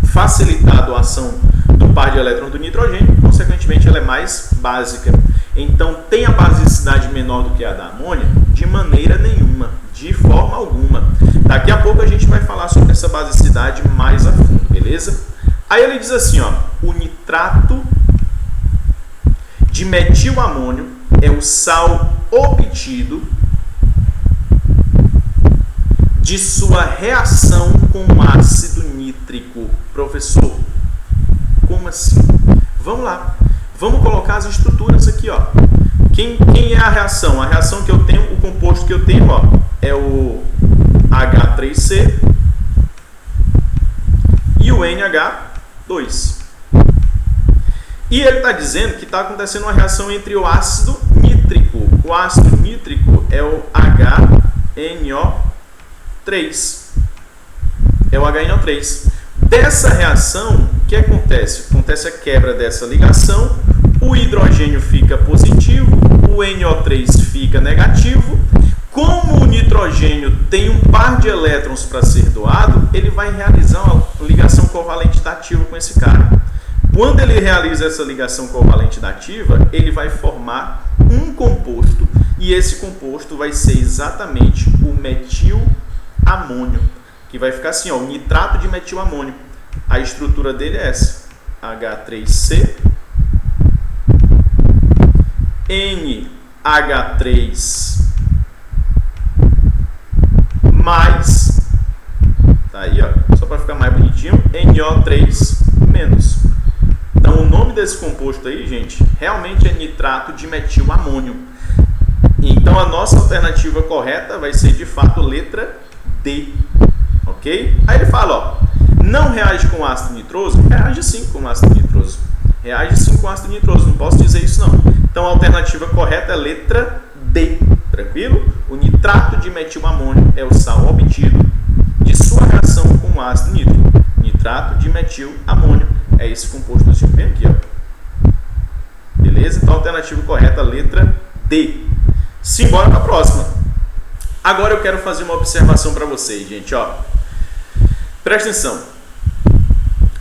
facilitar a doação do par de elétrons do nitrogênio, consequentemente ela é mais básica. Então, tem a basicidade menor do que a da amônia? De maneira nenhuma, de forma alguma. Daqui a pouco a gente vai falar sobre essa basicidade mais a fundo, beleza? Aí ele diz assim, ó, o nitrato de metilamônio é o sal obtido de sua reação com ácido nítrico. Professor, como assim? Vamos lá. Vamos colocar as estruturas aqui, ó. Quem é a reação? A reação que eu tenho, o composto que eu tenho, ó, é o H3C e o NH2. E ele está dizendo que está acontecendo uma reação entre o ácido nítrico. O ácido nítrico é o HNO3. É o HNO3. Dessa reação, o que acontece? Acontece a quebra dessa ligação, o hidrogênio fica positivo, o NO3 fica negativo. Como o nitrogênio tem um par de elétrons para ser doado, ele vai realizar uma ligação covalente dativa com esse cara. Quando ele realiza essa ligação covalente dativa, ele vai formar um composto, e esse composto vai ser exatamente o metilamônio, que vai ficar assim, ó, o nitrato de metilamônio. A estrutura dele é essa, H3C, NH3 mais, tá aí, ó, só para ficar mais bonitinho, NO3 menos. Então, o nome desse composto aí, gente, realmente é nitrato de metilamônio. Então, a nossa alternativa correta vai ser, de fato, letra D. Ok? Aí ele fala, ó, não reage com ácido nitroso? Reage sim com ácido nitroso. Reage sim com ácido nitroso, não posso dizer isso não. Então, a alternativa correta é letra D. Tranquilo? O nitrato de metilamônio é o sal obtido de sua reação com ácido nítrico. Nitrato de metilamônio é esse composto que vem aqui, ó. Beleza? Então, a alternativa correta é a letra D. Simbora para a próxima. Agora eu quero fazer uma observação para vocês, gente, ó. Presta atenção.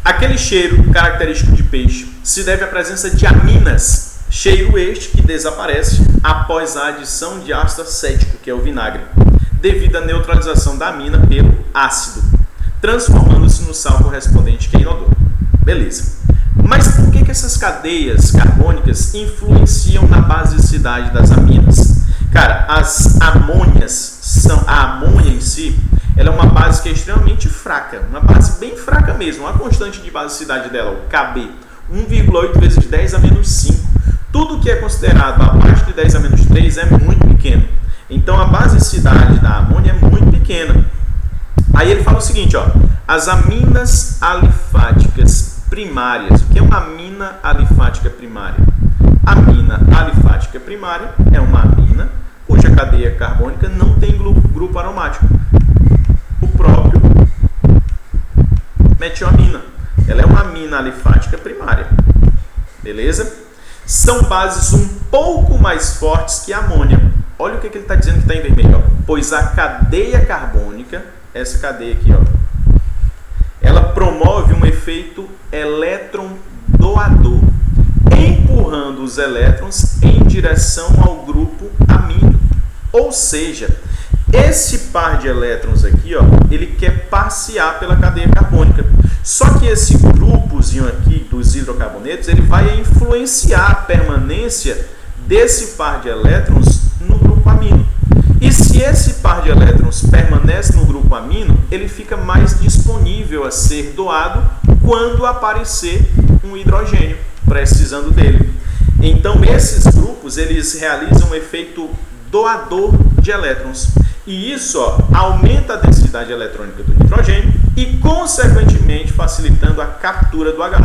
Aquele cheiro característico de peixe se deve à presença de aminas Cheiro este que desaparece após a adição de ácido acético, que é o vinagre, devido à neutralização da amina pelo ácido, transformando-se no sal correspondente, que é inodoro. Beleza. Mas por que essas cadeias carbônicas influenciam na basicidade das aminas? Cara, as amônias a amônia em si, ela é uma base que é extremamente fraca, uma base bem fraca mesmo. A constante de basicidade dela, o Kb, 1,8 vezes 10 a menos 5. Tudo que é considerado abaixo de 10 a menos 3 é muito pequeno. Então a basicidade da amônia é muito pequena. Aí ele fala o seguinte, ó, as aminas alifáticas primárias. O que é uma amina alifática primária? A amina alifática primária é uma amina cuja cadeia carbônica não tem grupo aromático. O próprio metioamina. Ela é uma amina alifática primária. Beleza? São bases um pouco mais fortes que a amônia. Olha o que ele está dizendo que está em vermelho. Ó. Pois a cadeia carbônica, essa cadeia aqui, ó, ela promove um efeito elétron doador, empurrando os elétrons em direção ao grupo amino. Ou seja, esse par de elétrons aqui, ó, ele quer passear pela cadeia carbônica. Só que esse grupozinho aqui dos hidrocarbonetos, ele vai influenciar a permanência desse par de elétrons no grupo amino. E se esse par de elétrons permanece no grupo amino, ele fica mais disponível a ser doado quando aparecer um hidrogênio precisando dele. Então esses grupos, eles realizam um efeito doador de elétrons. E isso, ó, aumenta a densidade eletrônica do nitrogênio e, consequentemente, facilitando a captura do H+,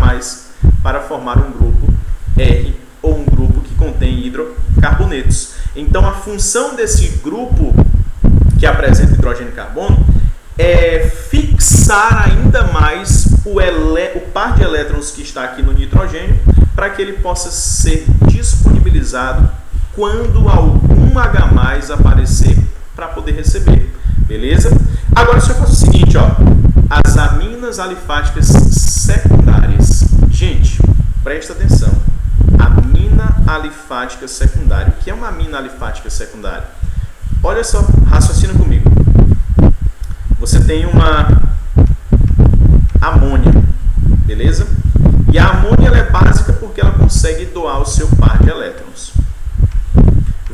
para formar um grupo R ou um grupo que contém hidrocarbonetos. Então, a função desse grupo que apresenta hidrogênio e carbono é fixar ainda mais o par de elétrons que está aqui no nitrogênio para que ele possa ser disponibilizado quando algum H+ aparecer para poder receber. Beleza? Agora, só faço o seguinte, ó, as aminas alifáticas secundárias. Gente, presta atenção. Amina alifática secundária. O que é uma amina alifática secundária? Olha só, raciocina comigo. Você tem uma amônia, beleza? E a amônia ela é básica porque ela consegue doar o seu par de elétrons.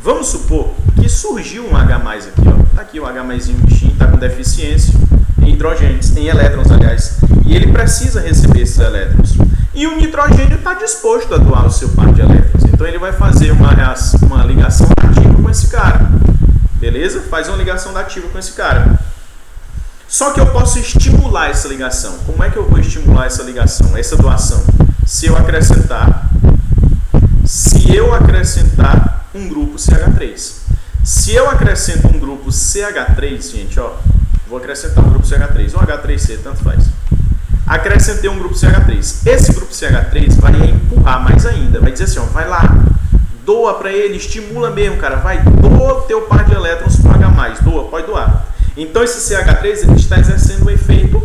Vamos supor que surgiu um H+ aqui, ó. Tá aqui o H+, bichinho, está com deficiência em hidrogênios, em elétrons, aliás. E ele precisa receber esses elétrons. E o nitrogênio está disposto a doar o seu par de elétrons. Então ele vai fazer uma ligação ativa com esse cara. Beleza? Faz uma ligação ativa com esse cara. Só que eu posso estimular essa ligação. Como é que eu vou estimular essa ligação, essa doação? Se eu acrescentar um grupo CH3. Se eu acrescento um grupo CH3, gente, ó, vou acrescentar um grupo CH3, ou H3C, tanto faz. Acrescentei um grupo CH3. Esse grupo CH3 vai empurrar mais ainda, vai dizer assim, ó, vai lá, doa para ele, estimula mesmo, cara, vai, doa o teu par de elétrons para H+, doa, pode doar. Então esse CH3 ele está exercendo um efeito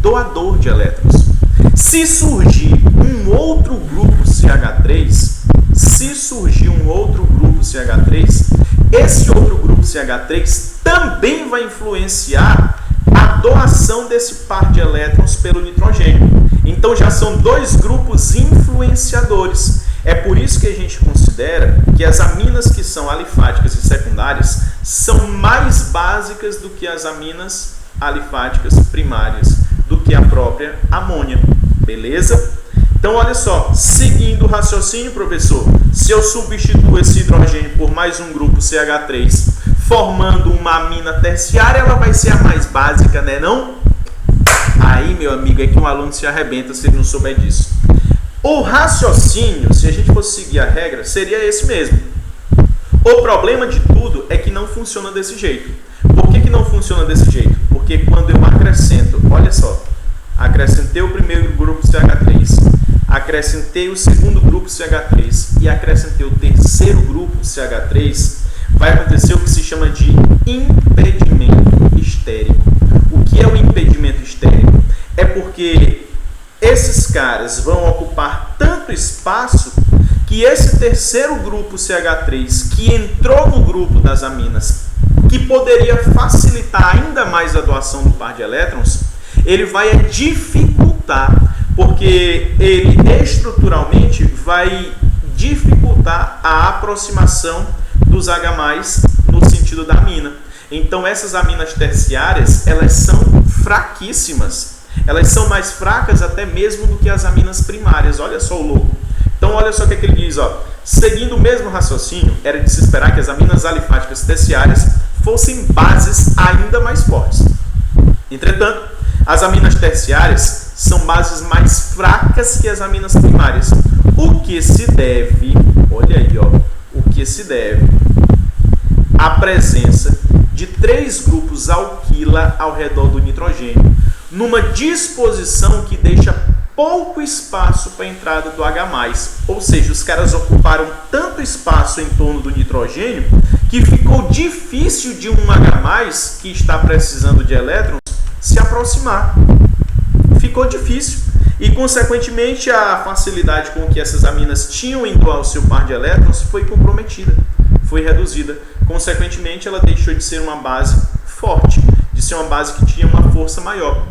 doador de elétrons. Se surgir um outro grupo CH3, esse outro grupo CH3 também vai influenciar a doação desse par de elétrons pelo nitrogênio. Então já são dois grupos influenciadores. É por isso que a gente considera que as aminas que são alifáticas e secundárias são mais básicas do que as aminas alifáticas primárias, do que a própria amônia. Beleza? Então, olha só, seguindo o raciocínio, professor, se eu substituo esse hidrogênio por mais um grupo CH3, formando uma amina terciária, ela vai ser a mais básica, né não? Aí, meu amigo, é que um aluno se arrebenta se ele não souber disso. O raciocínio, se a gente fosse seguir a regra, seria esse mesmo. O problema de tudo é que não funciona desse jeito. Por que não funciona desse jeito? Porque quando eu acrescento, olha só, acrescentei o primeiro grupo CH3, acrescentei o segundo grupo CH3 e acrescentei o terceiro grupo CH3, vai acontecer o que se chama de impedimento estérico. O que é o impedimento estérico? É porque esses caras vão ocupar tanto espaço que esse terceiro grupo CH3, que entrou no grupo das aminas, que poderia facilitar ainda mais a doação do par de elétrons, ele vai dificultar, porque ele estruturalmente vai dificultar a aproximação dos H+, no sentido da amina. Então essas aminas terciárias, elas são fraquíssimas. Elas são mais fracas até mesmo do que as aminas primárias. Olha só o louco. Então olha só o que ele diz, ó. Seguindo o mesmo raciocínio, era de se esperar que as aminas alifáticas terciárias fossem bases ainda mais fortes. Entretanto, as aminas terciárias são bases mais fracas que as aminas primárias. O que se deve, olha aí, ó, o que se deve à presença de 3 grupos alquila ao redor do nitrogênio, numa disposição que deixa pouco espaço para a entrada do H+. Ou seja, os caras ocuparam tanto espaço em torno do nitrogênio que ficou difícil de um H+, que está precisando de elétrons, se aproximar. Ficou difícil. E, consequentemente, a facilidade com que essas aminas tinham em doar o seu par de elétrons foi comprometida, foi reduzida. Consequentemente, ela deixou de ser uma base forte, de ser uma base que tinha uma força maior.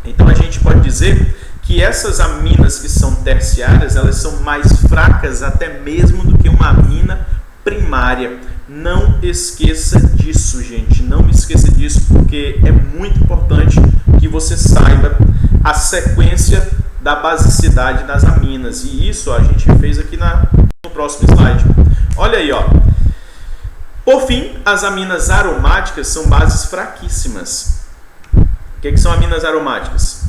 Então, a gente pode dizer que essas aminas que são terciárias, elas são mais fracas até mesmo do que uma amina primária. Não esqueça disso, gente. Não esqueça disso, porque é muito importante que você saiba a sequência da basicidade das aminas. E isso a gente fez aqui no próximo slide. Olha aí, ó. Por fim, as aminas aromáticas são bases fraquíssimas. O que são aminas aromáticas?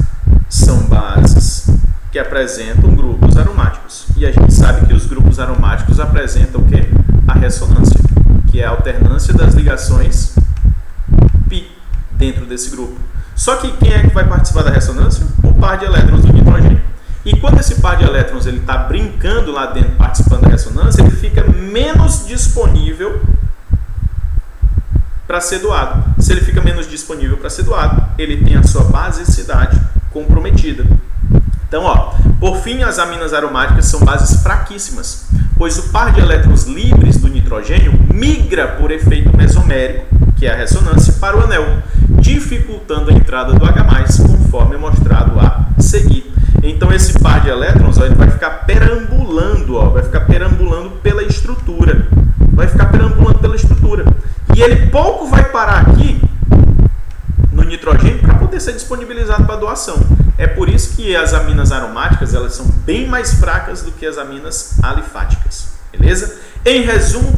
São bases que apresentam grupos aromáticos. E a gente sabe que os grupos aromáticos apresentam o quê? A ressonância, que é a alternância das ligações π dentro desse grupo. Só que quem é que vai participar da ressonância? O par de elétrons do nitrogênio. E quando esse par de elétrons está brincando lá dentro, participando da ressonância, ele fica menos disponível para ser doado. Se ele fica menos disponível para ser doado, ele tem a sua basicidade comprometida. Então, ó, por fim, as aminas aromáticas são bases fraquíssimas, pois o par de elétrons livres do nitrogênio migra por efeito mesomérico, que é a ressonância, para o anel, dificultando a entrada do H+, conforme mostrado a seguir. Então, esse par de elétrons, ó, ele vai ficar perambulando, ó, vai ficar perambulando pela estrutura. Vai ficar perambulando pela estrutura. E ele pouco vai parar aqui no nitrogênio para poder ser disponibilizado para doação. É por isso que as aminas aromáticas, elas são bem mais fracas do que as aminas alifáticas. Beleza? Em resumo,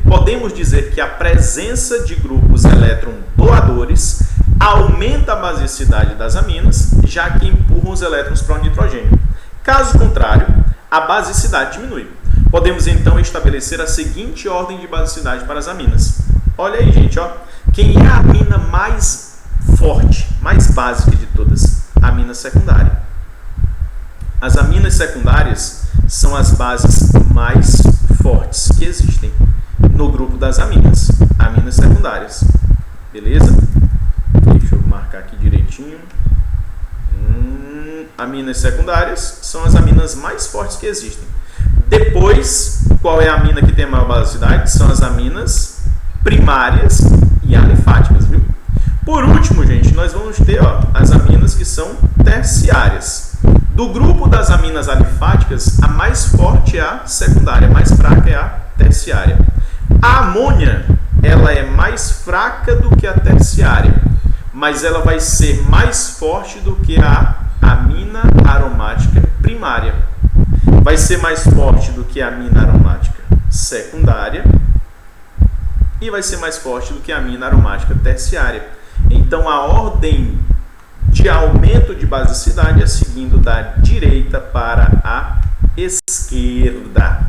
podemos dizer que a presença de grupos elétron doadores aumenta a basicidade das aminas, já que empurram os elétrons para o nitrogênio. Caso contrário, a basicidade diminui. Podemos então estabelecer a seguinte ordem de basicidade para as aminas. Olha aí, gente, ó. Quem é a amina mais forte, mais básica de todas? A amina secundária. As aminas secundárias são as bases mais fortes que existem no grupo das aminas secundárias. Beleza? Deixa eu marcar aqui direitinho. Aminas secundárias são as aminas mais fortes que existem. Depois, qual é a amina que tem a maior basicidade? São as aminas primárias e alifáticas, viu? Por último, gente, nós vamos ter, ó, as aminas que são terciárias. Do grupo das aminas alifáticas, a mais forte é a secundária, a mais fraca é a terciária. A amônia, ela é mais fraca do que a terciária, mas ela vai ser mais forte do que a amina aromática primária. Vai ser mais forte do que a amina aromática secundária e vai ser mais forte do que a amina aromática terciária. Então, a ordem de aumento de basicidade é seguindo da direita para a esquerda.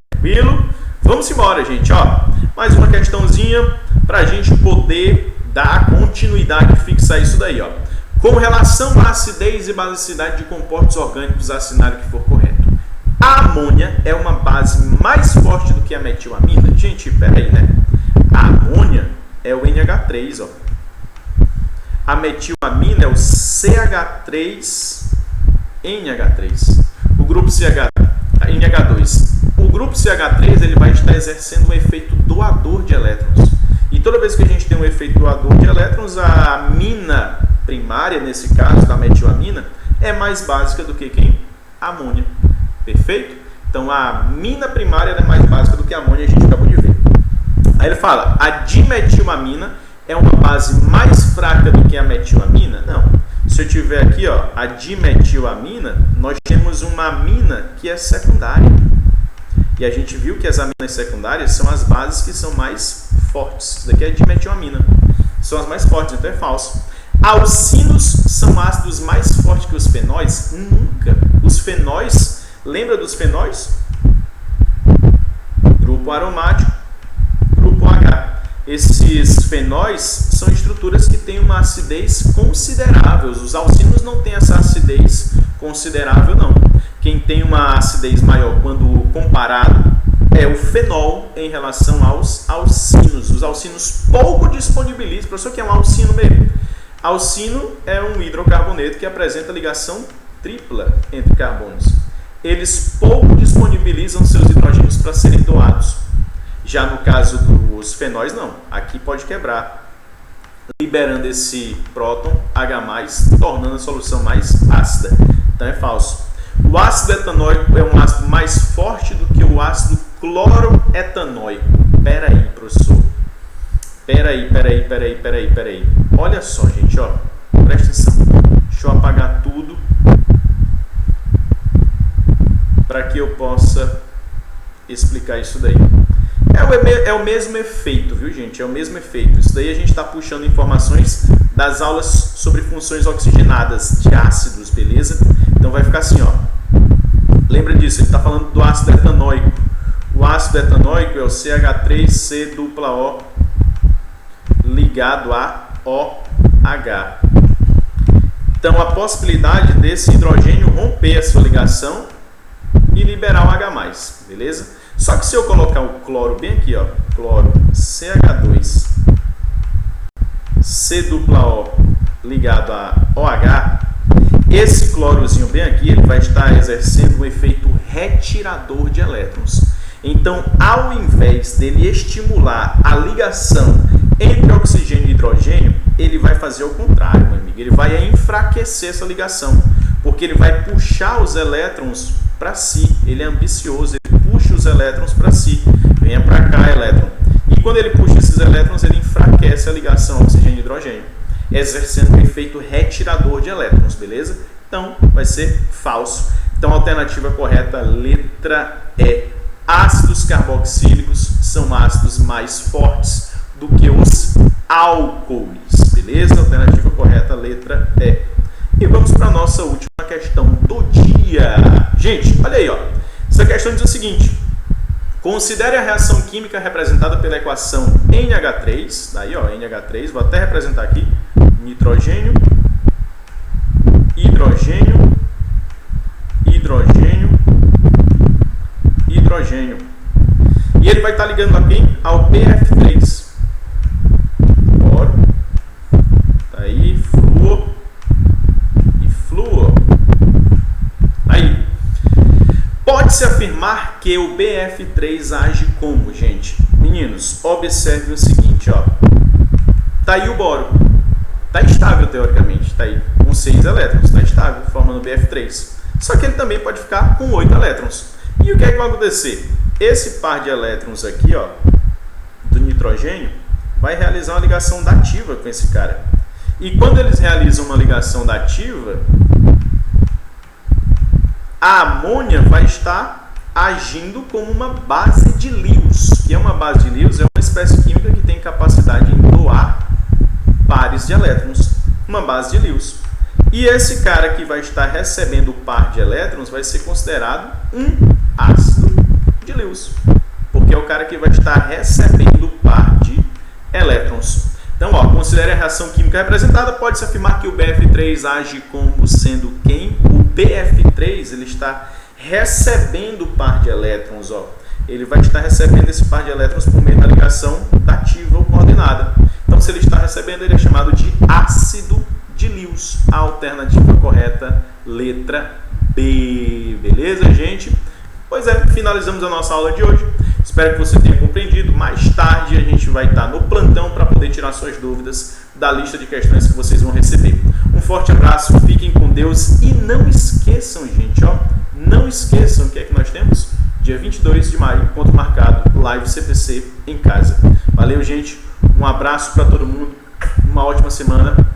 Tranquilo? Vamos embora, gente. Ó, mais uma questãozinha para a gente poder dar continuidade e fixar isso daí. Ó. Com relação à acidez e basicidade de compostos orgânicos, assinar o que for correto. A amônia é uma base mais forte do que a metilamina? Gente, peraí, né? A amônia é o NH3, ó. A metilamina é o CH3NH3. O grupo NH2, o grupo CH3 ele vai estar exercendo um efeito doador de elétrons. E toda vez que a gente tem um efeito doador de elétrons, a amina primária, nesse caso da metilamina, é mais básica do que quem? A amônia. Perfeito? Então a amina primária é mais básica do que a amônia, a gente acabou de ver. Aí ele fala, a dimetilamina é uma base mais fraca do que a metilamina? Não. Se eu tiver aqui, ó, a dimetilamina, nós temos uma amina que é secundária. E a gente viu que as aminas secundárias são as bases que são mais fortes. Isso daqui é dimetilamina. São as mais fortes, então é falso. Alcinos são ácidos mais fortes que os fenóis? Nunca. Os fenóis, lembra dos fenóis? Grupo aromático, grupo H. Esses fenóis são estruturas que têm uma acidez considerável. Os alcinos não têm essa acidez considerável, não. Quem tem uma acidez maior quando comparado é o fenol em relação aos alcinos. Os alcinos pouco disponibilizam. Professor, o que é um alcino mesmo? Alcino é um hidrocarboneto que apresenta ligação tripla entre carbonos. Eles pouco disponibilizam seus hidrogênios para serem doados. Já no caso dos fenóis, não. Aqui pode quebrar, liberando esse próton H+, tornando a solução mais ácida. Então é falso. O ácido etanóico é um ácido mais forte do que o ácido cloroetanóico. Peraí, professor. Peraí. Olha só, gente, ó. Presta atenção. Deixa eu apagar tudo para que eu possa explicar isso daí. É o mesmo efeito, viu, gente? É o mesmo efeito. Isso daí a gente está puxando informações das aulas sobre funções oxigenadas de ácidos, beleza? Então vai ficar assim, ó. Lembra disso, ele está falando do ácido etanóico. O ácido etanóico é o CH3C+O ligado a OH. Então a possibilidade desse hidrogênio romper a sua ligação e liberar o H+, beleza? Só que se eu colocar o cloro bem aqui, ó, cloro CH2 C+O ligado a OH, esse clorozinho bem aqui, ele vai estar exercendo um efeito retirador de elétrons. Então, ao invés dele estimular a ligação entre oxigênio e hidrogênio, ele vai fazer o contrário, meu amigo. Ele vai enfraquecer essa ligação, porque ele vai puxar os elétrons para si. Ele é ambicioso, ele puxa os elétrons para si. Venha para cá, elétron. E quando ele puxa esses elétrons, ele enfraquece a ligação oxigênio e hidrogênio, exercendo um efeito retirador de elétrons, beleza? Então, vai ser falso. Então, a alternativa correta, letra E. Ácidos carboxílicos são ácidos mais fortes do que os álcoois, beleza? Alternativa correta, letra E. E vamos para a nossa última questão do dia. Gente, olha aí, ó. Essa questão diz o seguinte. Considere a reação química representada pela equação NH3. Daí, ó, NH3. Vou até representar aqui. Nitrogênio, hidrogênio, hidrogênio, hidrogênio. E ele vai estar ligando a quem? Ao BF3. Bora. Tá aí, flúor e flúor. Aí. Pode-se afirmar que o BF3 age como, gente? Meninos, observe o seguinte, ó. Tá aí o boro. Tá estável, teoricamente. Tá aí com 6 elétrons. Tá estável, formando BF3. Só que ele também pode ficar com 8 elétrons. E o que é que vai acontecer? Esse par de elétrons aqui, ó, do nitrogênio, vai realizar uma ligação dativa com esse cara. E quando eles realizam uma ligação dativa, a amônia vai estar agindo como uma base de Lewis. Que é uma base de Lewis? É uma espécie química que tem capacidade em doar pares de elétrons. Uma base de Lewis. E esse cara que vai estar recebendo o par de elétrons vai ser considerado um ácido de Lewis, porque é o cara que vai estar recebendo o par de elétrons. Então, ó, considere a reação química representada. Pode-se afirmar que o BF3 age como sendo quem? O BF3 ele está recebendo o par de elétrons. Ó. Ele vai estar recebendo esse par de elétrons por meio da ligação dativa ou coordenada. Então, se ele está recebendo, ele é chamado de ácido de Lewis. A alternativa correta, letra B. Beleza, gente? Pois é, finalizamos a nossa aula de hoje. Espero que você tenha compreendido. Mais tarde a gente vai estar no plantão para poder tirar suas dúvidas da lista de questões que vocês vão receber. Um forte abraço, fiquem com Deus e não esqueçam, gente, não esqueçam o que é que nós temos? Dia 22 de maio, ponto marcado, Live CPC em casa. Valeu, gente. Um abraço para todo mundo. Uma ótima semana.